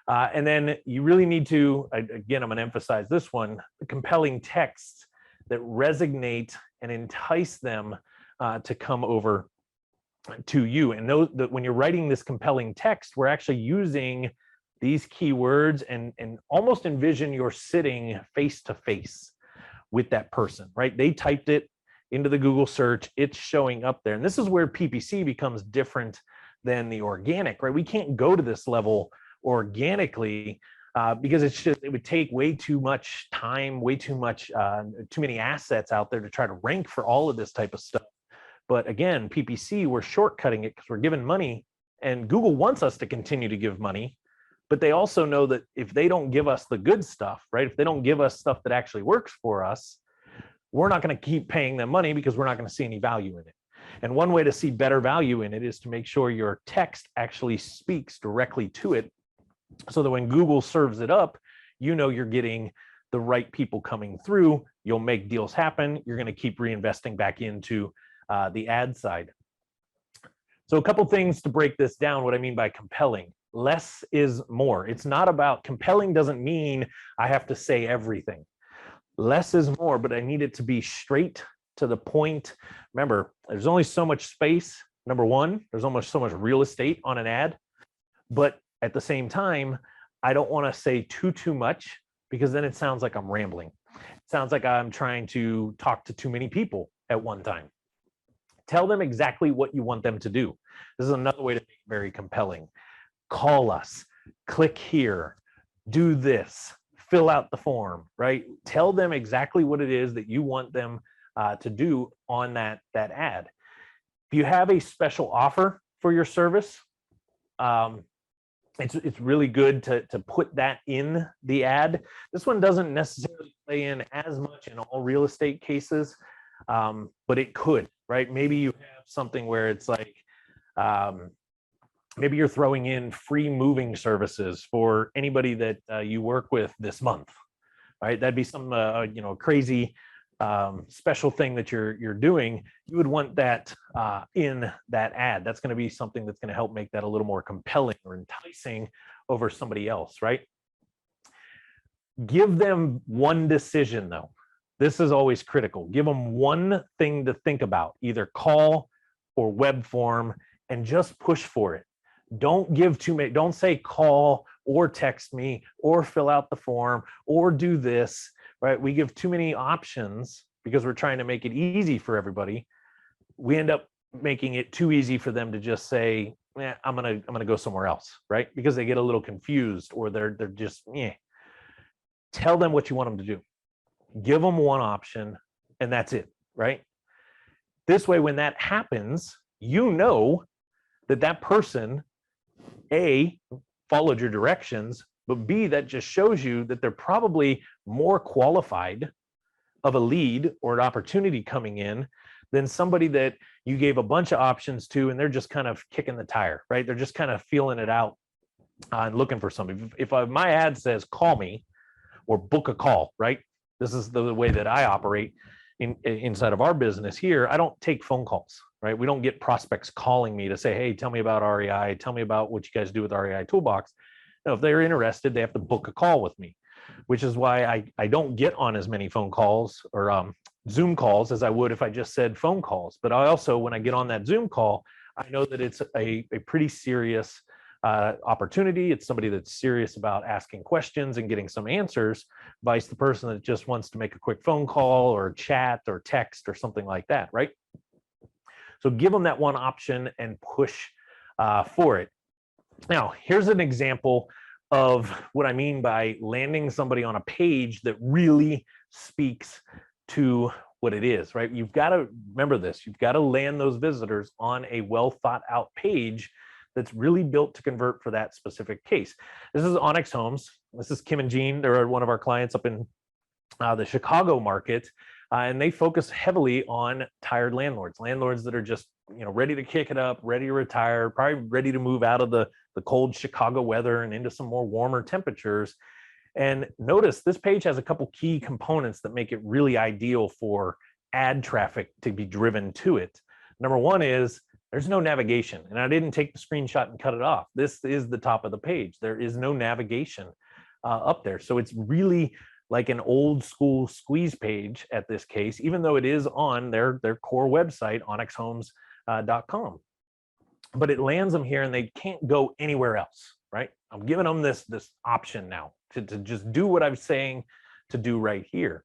And then you really need to, again, I'm going to emphasize this one, the compelling texts that resonate and entice them to come over to you. And know that when you're writing this compelling text, we're actually using these keywords and almost envision you're sitting face to face with that person, right? They typed it into the Google search, it's showing up there. And this is where PPC becomes different than the organic, right? We can't go to this level organically because it's just, it would take way too much time, way too much, too many assets out there to try to rank for all of this type of stuff. But again, PPC, we're shortcutting it because we're giving money, and Google wants us to continue to give money, but they also know that if they don't give us the good stuff, right? If they don't give us stuff that actually works for us, we're not going to keep paying them money because we're not going to see any value in it. And one way to see better value in it is to make sure your text actually speaks directly to it, so that when Google serves it up, you know you're getting the right people coming through, you'll make deals happen, you're going to keep reinvesting back into the ad side. So a couple things to break this down, what I mean by compelling. Less is more. It's not about, compelling doesn't mean I have to say everything. Less is more, but I need it to be straight to the point. Remember, there's only so much space. Number one, there's almost so much real estate on an ad. But at the same time, I don't want to say too much, because then it sounds like I'm rambling. It sounds like I'm trying to talk to too many people at one time. Tell them exactly what you want them to do. This is another way to make it very compelling. Call us, click here, do this, fill out the form, right? Tell them exactly what it is that you want them to do on that ad. If you have a special offer for your service, it's really good to put that in the ad. This one doesn't necessarily play in as much in all real estate cases, but it could, right? Maybe you have something where it's like, maybe you're throwing in free moving services for anybody that you work with this month, right? That'd be some crazy special thing that you're doing. You would want that in that ad. That's going to be something that's going to help make that a little more compelling or enticing over somebody else, right? Give them one decision though. This is always critical. Give them one thing to think about, either call or web form, and just push for it. Don't give too many, don't say call or text me or fill out the form or do this, right? We give too many options because we're trying to make it easy for everybody. We end up making it too easy for them to just say, I'm gonna go somewhere else, right? Because they get a little confused, or they're just, Tell them what you want them to do. Give them one option, and that's it, right? This way, when that happens, you know that person, A, followed your directions, but B, that just shows you that they're probably more qualified of a lead or an opportunity coming in than somebody that you gave a bunch of options to, and they're just kind of kicking the tire, right? They're just kind of feeling it out and looking for somebody. If my ad says call me or book a call, right? This is the way that I operate inside of our business here. I don't take phone calls, right? We don't get prospects calling me to say, hey, tell me about REI. Tell me about what you guys do with REI Toolbox. No, if they're interested, they have to book a call with me, which is why I don't get on as many phone calls or Zoom calls as I would if I just said phone calls. But I also, when I get on that Zoom call, I know that it's a pretty serious opportunity. It's somebody that's serious about asking questions and getting some answers, vice the person that just wants to make a quick phone call or chat or text or something like that, right? So give them that one option and push for it. Now, here's an example of what I mean by landing somebody on a page that really speaks to what it is, right? You've got to remember this. You've got to land those visitors on a well thought out page that's really built to convert for that specific case. This is Onyx Homes. This is Kim and Jean. They're one of our clients up in the Chicago market, and they focus heavily on tired landlords that are just ready to kick it up, ready to retire, probably ready to move out of the cold Chicago weather and into some more warmer temperatures. And notice this page has a couple key components that make it really ideal for ad traffic to be driven to it. Number one is there's no navigation, and I didn't take the screenshot and cut it off. This is the top of the page. There is no navigation up there. So it's really like an old school squeeze page at this case, even though it is on their core website, onyxhomes.com. But it lands them here and they can't go anywhere else, right? I'm giving them this option now to just do what I'm saying to do right here.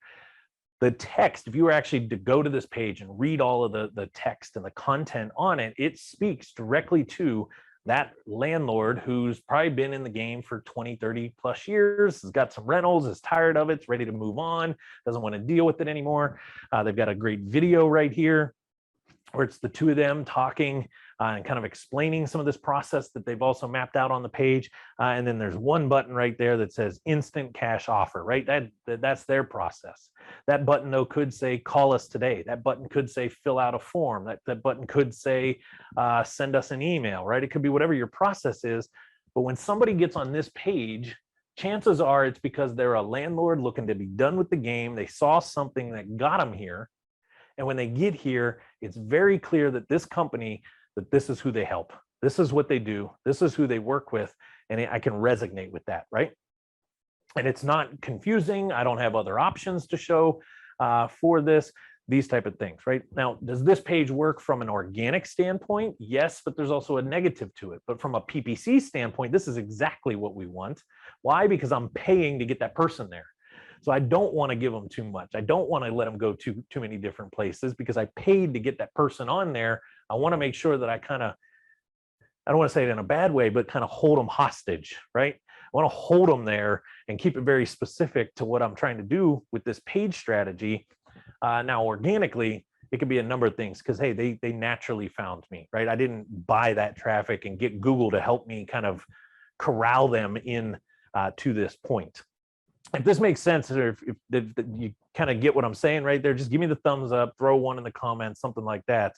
The text, if you were actually to go to this page and read all of the text and the content on it, it speaks directly to that landlord who's probably been in the game for 20, 30 plus years, has got some rentals, is tired of it, is ready to move on, doesn't want to deal with it anymore. They've got a great video right here where it's the two of them talking and kind of explaining some of this process that they've also mapped out on the page. And then there's one button right there that says instant cash offer, right? That's their process. That button though could say, call us today. That button could say, fill out a form. That button could say, send us an email, right? It could be whatever your process is. But when somebody gets on this page, chances are it's because they're a landlord looking to be done with the game. They saw something that got them here. And when they get here, it's very clear that this company that this is who they help. This is what they do. This is who they work with. And I can resonate with that, right? And it's not confusing. I don't have other options to show for this, these type of things, right? Now, does this page work from an organic standpoint? Yes, but there's also a negative to it. But from a PPC standpoint, this is exactly what we want. Why? Because I'm paying to get that person there. So I don't want to give them too much. I don't want to let them go too many different places because I paid to get that person on there. I want to make sure that I don't want to say it in a bad way, but kind of hold them hostage, right? I want to hold them there and keep it very specific to what I'm trying to do with this page strategy. Now, organically, it could be a number of things because, hey, they naturally found me, right? I didn't buy that traffic and get Google to help me kind of corral them in to this point. If this makes sense, or if you kind of get what I'm saying right there, just give me the thumbs up, throw one in the comments, something like that.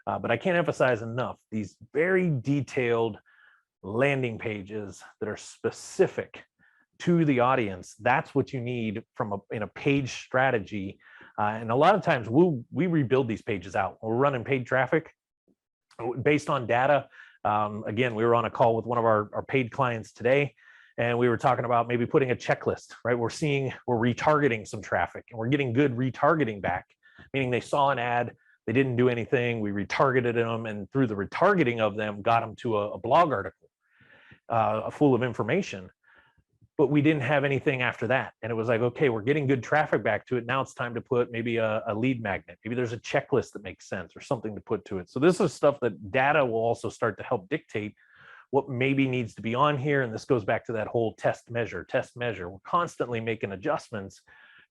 But I can't emphasize enough these very detailed landing pages that are specific to the audience. That's what you need from in a page strategy. And a lot of times we rebuild these pages out. We're running paid traffic based on data. Again, we were on a call with one of our paid clients today, and we were talking about maybe putting a checklist, right? We're retargeting some traffic and we're getting good retargeting back, meaning they saw an ad, they didn't do anything, we retargeted them, and through the retargeting of them, got them to a blog article full of information. But we didn't have anything after that. And it was like, okay, we're getting good traffic back to it. Now it's time to put maybe a lead magnet. Maybe there's a checklist that makes sense or something to put to it. So this is stuff that data will also start to help dictate what maybe needs to be on here. And this goes back to that whole test measure. We're constantly making adjustments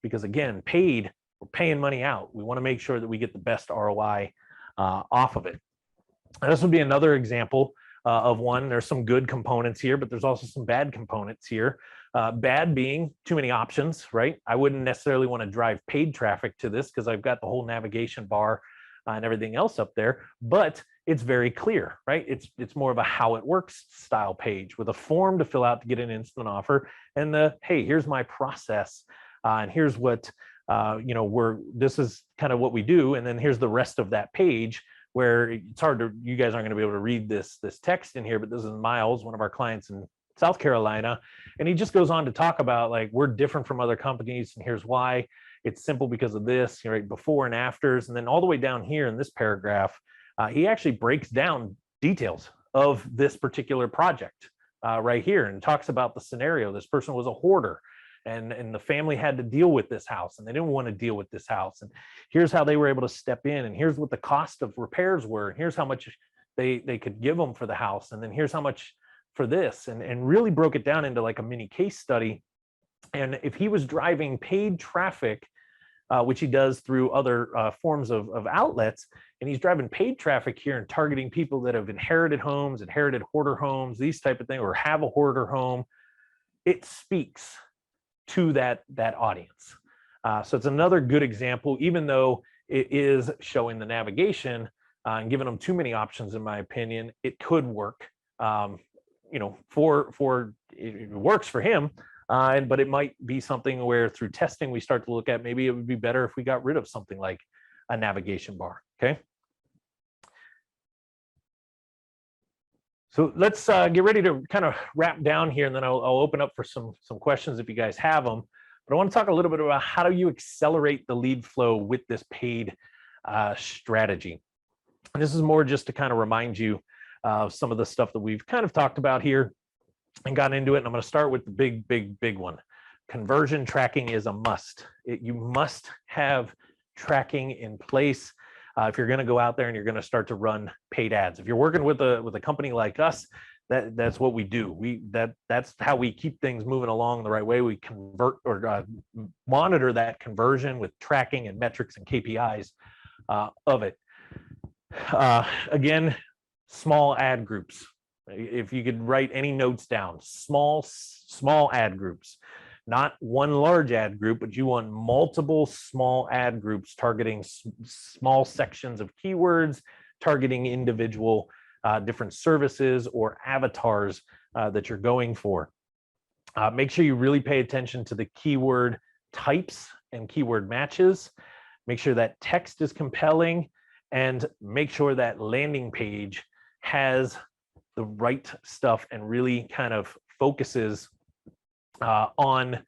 because, again, we're paying money out. We want to make sure that we get the best ROI off of it. And this would be another example of one. There's some good components here, but there's also some bad components here. Bad being too many options, right? I wouldn't necessarily want to drive paid traffic to this because I've got the whole navigation bar and everything else up there, but it's very clear, right? It's more of a how it works style page with a form to fill out to get an instant offer, and hey, here's my process, and here's what this is kind of what we do, and then here's the rest of that page where it's hard to, you guys aren't going to be able to read this text in here, but this is Miles, one of our clients in South Carolina, and he just goes on to talk about, like, we're different from other companies, and here's why. It's simple because of this, right? Before and afters, and then all the way down here in this paragraph, he actually breaks down details of this particular project right here and talks about the scenario. This person was a hoarder, and the family had to deal with this house, and they didn't want to deal with this house. And here's how they were able to step in, and here's what the cost of repairs were, and here's how much they could give them for the house, and then here's how much for this, and really broke it down into like a mini case study. And if he was driving paid traffic, which he does through other forms of outlets, and he's driving paid traffic here and targeting people that have inherited homes, inherited hoarder homes, these type of things, or have a hoarder home, it speaks to that audience. So it's another good example, even though it is showing the navigation and giving them too many options, in my opinion, it could work. It works for him. But it might be something where through testing, we start to look at maybe it would be better if we got rid of something like a navigation bar, okay? So let's get ready to kind of wrap down here, and then I'll open up for some questions if you guys have them. But I want to talk a little bit about how do you accelerate the lead flow with this paid strategy. And this is more just to kind of remind you of some of the stuff that we've kind of talked about here and got into it. And I'm going to start with the big one. Conversion tracking is a must. You must have tracking in place if you're going to go out there and you're going to start to run paid ads. If you're working with a company like us, that's what we do. That's how we keep things moving along the right way. We convert or monitor that conversion with tracking and metrics and KPIs of it. Again, small ad groups. If you could write any notes down, small ad groups, not one large ad group, but you want multiple small ad groups targeting small sections of keywords, targeting individual different services or avatars that you're going for. Make sure you really pay attention to the keyword types and keyword matches. Make sure that text is compelling, and make sure that landing page has the right stuff and really kind of focuses on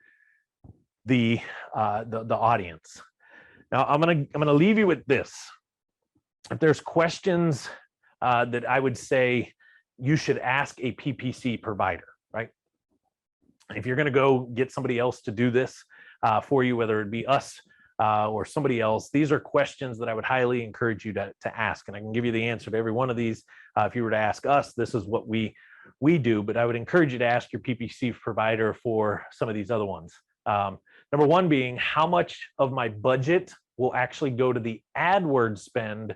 the audience. Now, I'm gonna leave you with this. If there's questions that I would say you should ask a PPC provider, right? If you're gonna go get somebody else to do this for you, whether it be us or somebody else, these are questions that I would highly encourage you to ask. And I can give you the answer to every one of these. If you were to ask us, this is what we do, but I would encourage you to ask your PPC provider for some of these other ones. Number one being, how much of my budget will actually go to the AdWords spend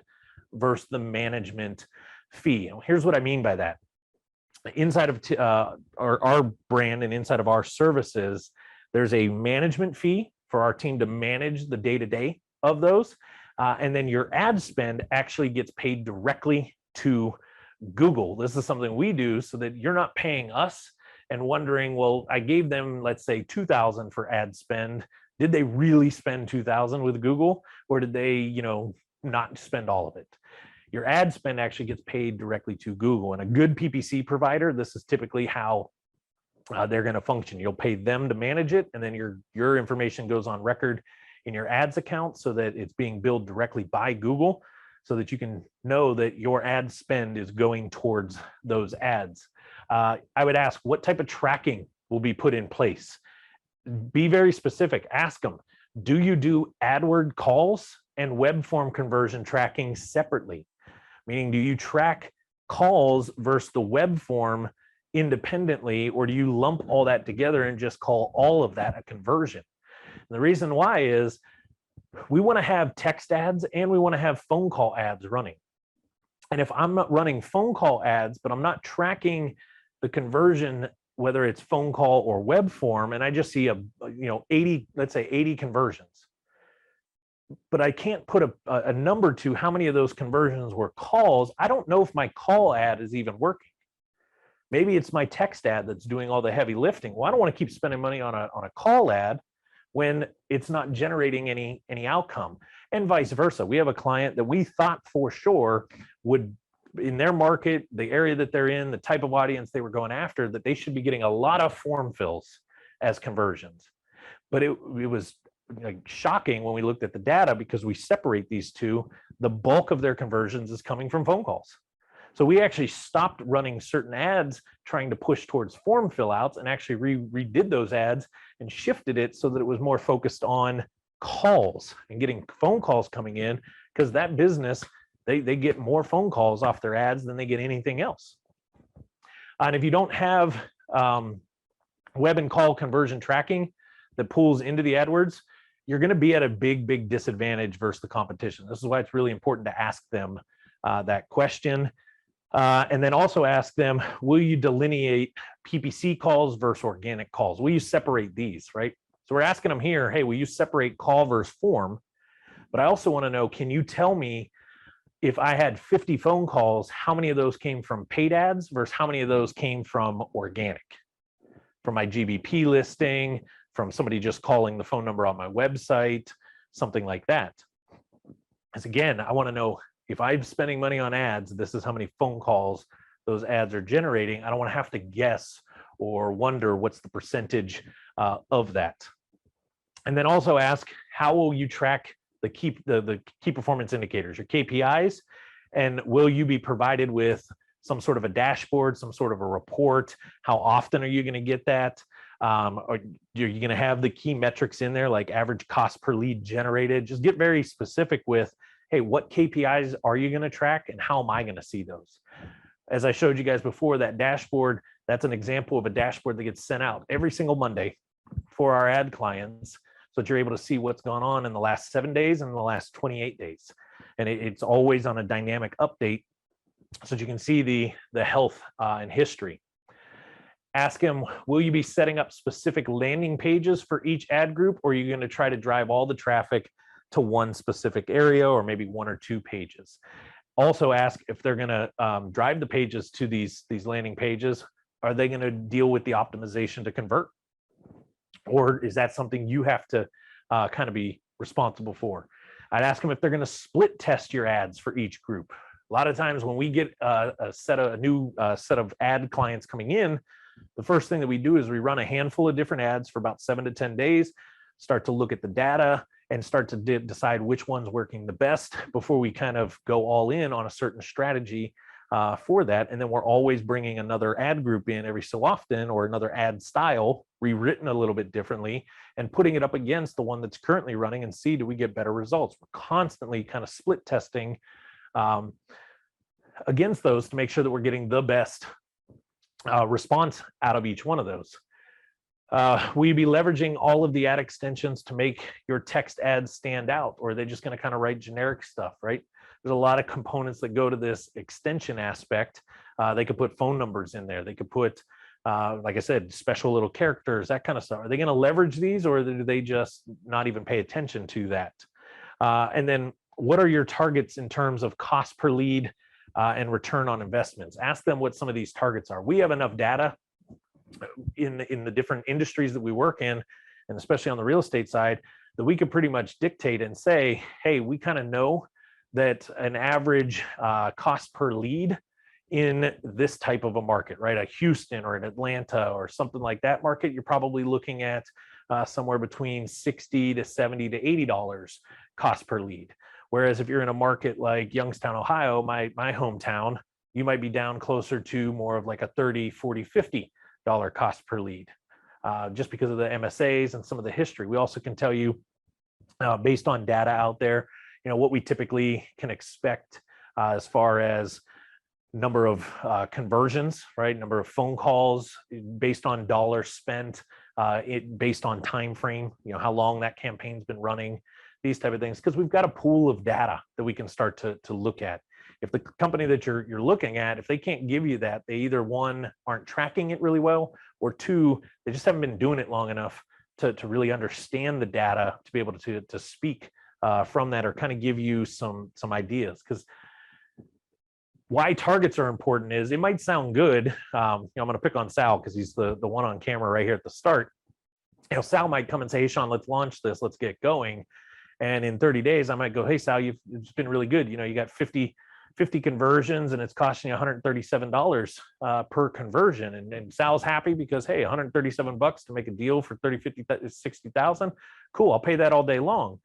versus the management fee? And here's what I mean by that. Inside of our brand and inside of our services, there's a management fee for our team to manage the day-to-day of those. And then your ad spend actually gets paid directly to Google. This is something we do so that you're not paying us and wondering, well, I gave them, let's say, $2,000 for ad spend. Did they really spend $2,000 with Google, or did they, not spend all of it? Your ad spend actually gets paid directly to Google. And a good PPC provider, this is typically how they're going to function. You'll pay them to manage it, and then your information goes on record in your ads account so that it's being billed directly by Google, so that you can know that your ad spend is going towards those ads. I would ask, what type of tracking will be put in place? Be very specific. Ask them, do you do AdWord calls and web form conversion tracking separately? Meaning, do you track calls versus the web form independently, or do you lump all that together and just call all of that a conversion? And the reason why is we want to have text ads and we want to have phone call ads running. And if I'm not running phone call ads, but I'm not tracking the conversion, whether it's phone call or web form, and I just see 80, let's say 80 conversions, but I can't put a number to how many of those conversions were calls, I don't know if my call ad is even working. Maybe it's my text ad that's doing all the heavy lifting. Well, I don't want to keep spending money on a call ad when it's not generating any outcome, and vice versa. We have a client that we thought for sure would, in their market, the area that they're in, the type of audience they were going after, that they should be getting a lot of form fills as conversions. But it was like shocking when we looked at the data, because we separate these two. The bulk of their conversions is coming from phone calls. So we actually stopped running certain ads trying to push towards form fill outs, and actually redid those ads and shifted it so that it was more focused on calls and getting phone calls coming in, because that business, they get more phone calls off their ads than they get anything else. And if you don't have web and call conversion tracking that pulls into the AdWords, you're going to be at a big disadvantage versus the competition. This is why it's really important to ask them that question. And then also ask them, will you delineate PPC calls versus organic calls? Will you separate these, right? So we're asking them here, hey, will you separate call versus form? But I also want to know, can you tell me, if I had 50 phone calls, how many of those came from paid ads versus how many of those came from organic? From my GBP listing, from somebody just calling the phone number on my website, something like that. Because again, I want to know, if I'm spending money on ads, this is how many phone calls those ads are generating. I don't want to have to guess or wonder what's the percentage of that. And then also ask, how will you track the key performance indicators, your KPIs, and will you be provided with some sort of a dashboard, some sort of a report? How often are you going to get that? Or are you going to have the key metrics in there, like average cost per lead generated? Just get very specific with, hey, what KPIs are you going to track and how am I going to see those? As I showed you guys before, that dashboard, that's an example of a dashboard that gets sent out every single Monday for our ad clients, so that you're able to see what's gone on in the last 7 days and the last 28 days. And it's always on a dynamic update, so that you can see the health and history. Ask them, will you be setting up specific landing pages for each ad group, or are you going to try to drive all the traffic to one specific area, or maybe 1 or 2 pages? Also ask if they're going to drive the pages to these landing pages. Are they going to deal with the optimization to convert? Or is that something you have to kind of be responsible for? I'd ask them if they're going to split test your ads for each group. A lot of times when we get a new set of ad clients coming in, the first thing that we do is we run a handful of different ads for about 7 to 10 days, start to look at the data and start to decide which one's working the best before we kind of go all in on a certain strategy for that. And then we're always bringing another ad group in every so often, or another ad style rewritten a little bit differently, and putting it up against the one that's currently running and see, do we get better results? We're constantly kind of split testing against those to make sure that we're getting the best response out of each one of those. Will you be leveraging all of the ad extensions to make your text ads stand out, or are they just going to kind of write generic stuff, right? There's a lot of components that go to this extension aspect. They could put phone numbers in there. They could put, like I said, special little characters, that kind of stuff. Are they going to leverage these, or do they just not even pay attention to that? And then what are your targets in terms of cost per lead and return on investments? Ask them what some of these targets are. We have enough data in the different industries that we work in, and especially on the real estate side, that we could pretty much dictate and say, hey, we kind of know that an average cost per lead in this type of a market, right? A Houston or an Atlanta or something like that market, you're probably looking at somewhere between $60 to $70 to $80 cost per lead. Whereas if you're in a market like Youngstown, Ohio, my hometown, you might be down closer to more of like a $30, $40, $50 cost per lead, just because of the MSAs and some of the history. We also can tell you, based on data out there, what we typically can expect as far as number of conversions, right? Number of phone calls based on dollars spent, based on time frame, how long that campaign's been running, these type of things, because we've got a pool of data that we can start to look at. If the company that you're looking at, if they can't give you that, they either, one, aren't tracking it really well, or two, they just haven't been doing it long enough to really understand the data to be able to speak from that, or kind of give you some ideas. Because why targets are important is, it might sound good. I'm going to pick on Sal because he's the one on camera right here at the start. Sal might come and say, hey, Sean, let's launch this, let's get going. And in 30 days, I might go, hey, Sal, it's been really good. You got 50 conversions and it's costing you $137 per conversion. And Sal's happy because, hey, $137 to make a deal for 30, 50, 60,000. Cool, I'll pay that all day long.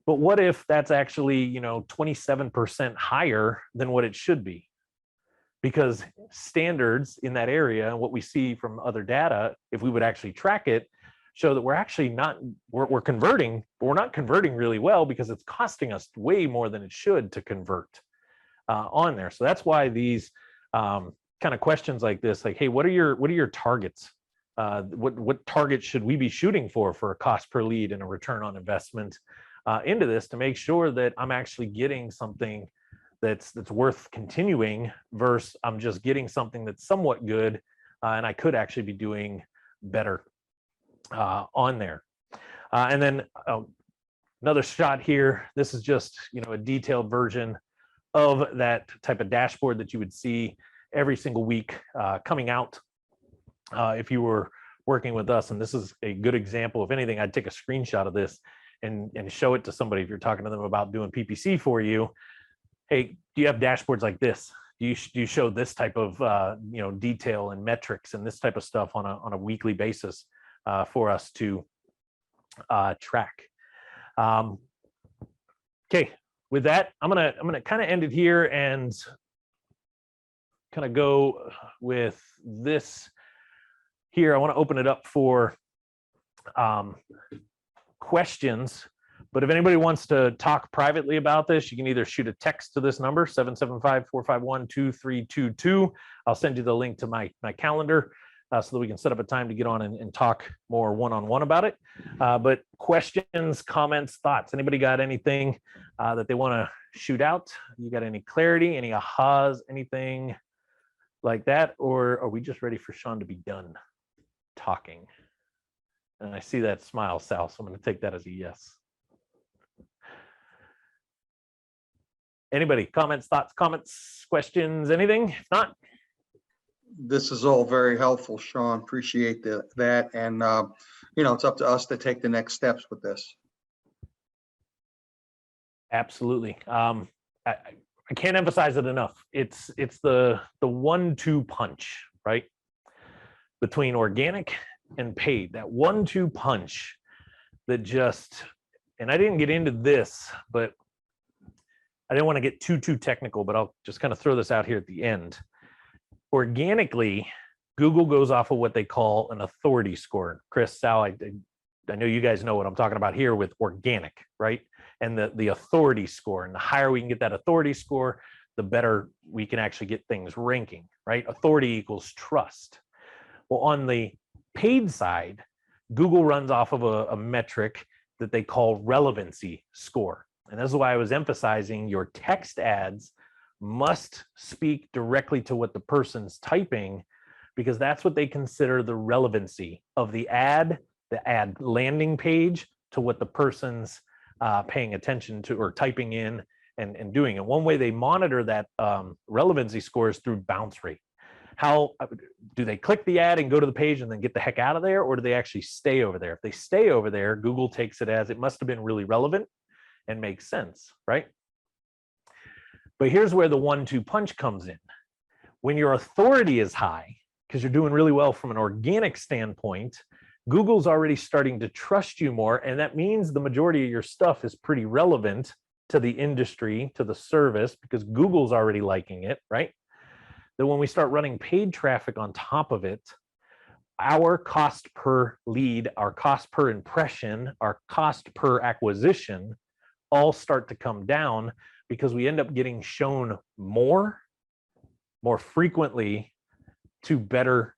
But what if that's actually, 27% higher than what it should be? Because standards in that area and what we see from other data, if we would actually track it, show that we're actually not, we're converting, but we're not converting really well because it's costing us way more than it should to convert on there. So that's why these kind of questions like this, like, hey, what are your targets? What targets should we be shooting for a cost per lead and a return on investment into this, to make sure that I'm actually getting something that's worth continuing, versus I'm just getting something that's somewhat good and I could actually be doing better on there. And then another shot here. This is just a detailed version of that type of dashboard that you would see every single week coming out if you were working with us. And this is a good example. If anything, I'd take a screenshot of this and show it to somebody if you're talking to them about doing PPC for you. Hey, do you have dashboards like this? Do you show this type of detail and metrics and this type of stuff on a weekly basis for us to track? Okay, with that, I'm gonna kind of end it here and kind of go with this here. I want to open it up for questions, but if anybody wants to talk privately about this, you can either shoot a text to this number, 775-451-2322. I'll send you the link to my calendar so that we can set up a time to get on and talk more one-on-one about it. But questions, comments, thoughts, anybody got anything that they want to shoot out? You got any clarity, any ahas, anything like that? Or are we just ready for Sean to be done talking? And I see that smile, Sal, so I'm going to take that as a yes. Anybody, comments, thoughts, comments, questions, anything? If not, this is all very helpful, Sean. Appreciate that. And, it's up to us to take the next steps with this. absolutely. I can't emphasize it enough. It's the 1-2 punch, right? Between organic and paid, that 1-2 punch that just, and I didn't get into this, but I didn't want to get too technical, but I'll just kind of throw this out here at the end. Organically, Google goes off of what they call an authority score. Chris, Sal, I know you guys know what I'm talking about here with organic, right? And the authority score. And the higher we can get that authority score, the better we can actually get things ranking, right? Authority equals trust. Well, on the paid side, Google runs off of a metric that they call relevancy score. And this is why I was emphasizing your text ads must speak directly to what the person's typing, because that's what they consider the relevancy of the ad landing page to what the person's paying attention to or typing in and doing. And one way they monitor that relevancy score is through bounce rate. How do they click the ad and go to the page and then get the heck out of there, or do they actually stay over there? If they stay over there, Google takes it as it must have been really relevant and makes sense, right? But here's where the 1-2 punch comes in. When your authority is high, because you're doing really well from an organic standpoint, Google's already starting to trust you more, and that means the majority of your stuff is pretty relevant to the industry, to the service, because Google's already liking it, right? Then when we start running paid traffic on top of it, our cost per lead, our cost per impression, our cost per acquisition all start to come down, because we end up getting shown more frequently to better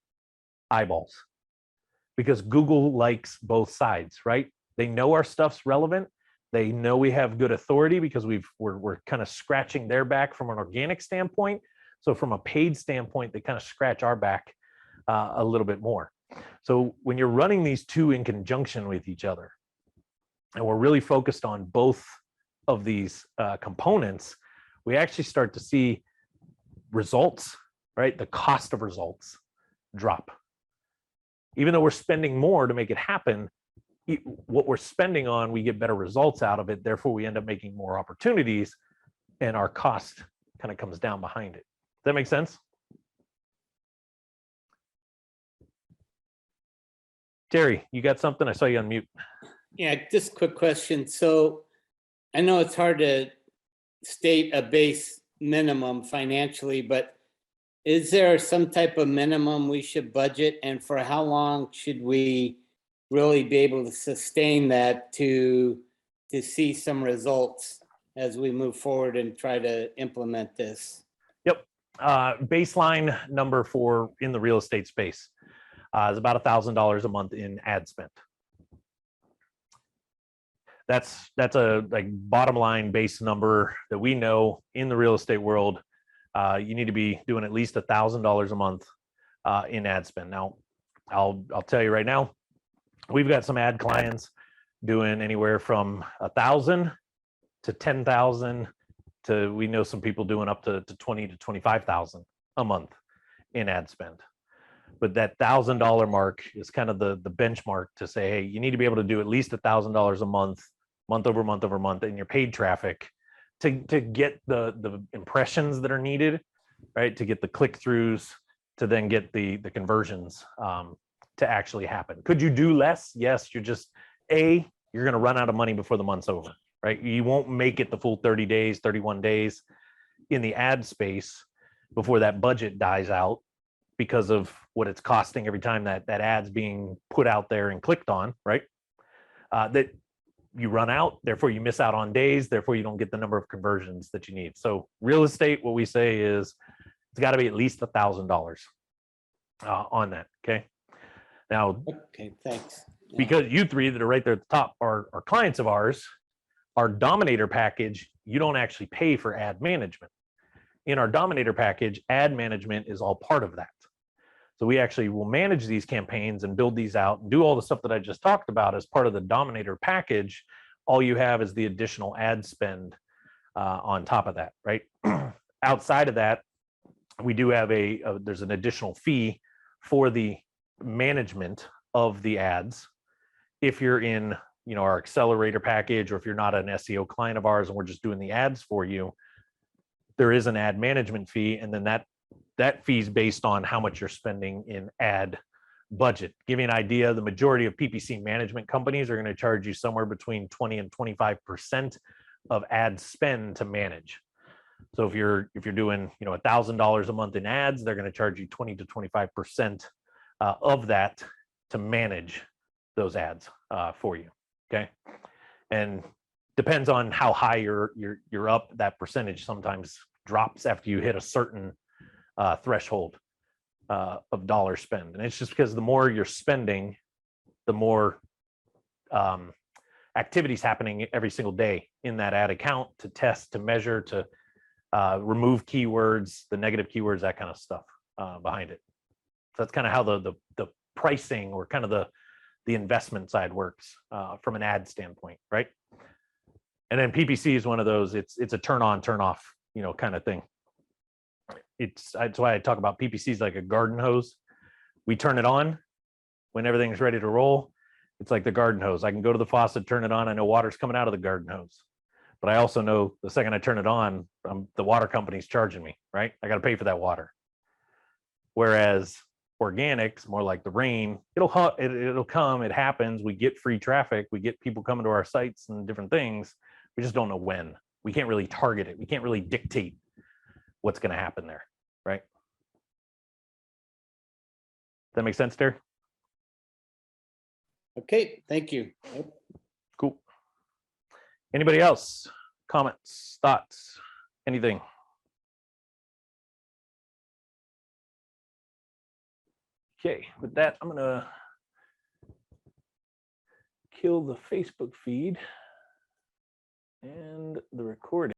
eyeballs, because Google likes both sides, right? They know our stuff's relevant. They know we have good authority because we're kind of scratching their back from an organic standpoint. So from a paid standpoint, they kind of scratch our back a little bit more. So when you're running these two in conjunction with each other, and we're really focused on both of these components, we actually start to see results, right? The cost of results drop. Even though we're spending more to make it happen, what we're spending on, we get better results out of it. Therefore, we end up making more opportunities, and our cost kind of comes down behind it. Does that make sense? Terry, you got something? I saw you on mute. Yeah, just a quick question. So I know it's hard to state a base minimum financially, but is there some type of minimum we should budget, and for how long should we really be able to sustain that to see some results as we move forward and try to implement this? Yep. Baseline number for in the real estate space is about $1,000 a month in ad spend. That's a bottom line base number that we know in the real estate world. You need to be doing at least $1,000 a month in ad spend. Now, I'll tell you right now, we've got some ad clients doing anywhere from 1,000 to 10,000 to, we know some people doing up to 20 to 25,000 a month in ad spend. But that $1,000 mark is kind of the benchmark to say, hey, you need to be able to do at least $1,000 a month, month over month over month in your paid traffic to get the impressions that are needed, right? To get the click-throughs, to then get the conversions to actually happen. Could you do less? Yes, you're going to run out of money before the month's over, right? You won't make it the full 30 days, 31 days in the ad space before that budget dies out because of what it's costing every time that ad's being put out there and clicked on, right? That you run out, therefore you miss out on days, therefore you don't get the number of conversions that you need. So real estate, what we say is it's got to be at least $1,000 on that, okay? Now, Okay, thanks. Yeah. because you three that are right there at the top are clients of ours, our Dominator package, you don't actually pay for ad management. In our Dominator package, ad management is all part of that. So we actually will manage these campaigns and build these out and do all the stuff that I just talked about as part of the Dominator package. All you have is the additional ad spend on top of that, right? Outside of that, we do have there's an additional fee for the management of the ads. If you're in, our accelerator package, or if you're not an SEO client of ours and we're just doing the ads for you, there is an ad management fee, and then that fee is based on how much you're spending in ad budget. Give you an idea, the majority of PPC management companies are going to charge you somewhere between 20 and 25% of ad spend to manage. So if you're doing, you know, $1,000 a month in ads, they're going to charge you 20 to 25% of that to manage those ads for you. Okay, and depends on how high you're up. That percentage sometimes drops after you hit a certain threshold of dollar spend, and it's just because the more you're spending, the more activities happening every single day in that ad account to test, to measure, to remove keywords, the negative keywords, that kind of stuff behind it. So that's kind of how the pricing, or kind of the investment side works from an ad standpoint, right? And then PPC is one of those. It's a turn on, turn off, you know, kind of thing. That's why I talk about PPCs like a garden hose. We turn it on when everything's ready to roll. It's like the garden hose. I can go to the faucet, turn it on. I know water's coming out of the garden hose, but I also know the second I turn it on, the water company's charging me, right? I got to pay for that water. Whereas organics, more like the rain, it'll come, it happens. We get free traffic. We get people coming to our sites and different things. We just don't know when. We can't really target it. We can't really dictate what's going to happen there, right? Does that make sense, Terry? Okay, thank you. Cool. Anybody else? Comments, thoughts, anything? Okay, with that, I'm gonna kill the Facebook feed and the recording.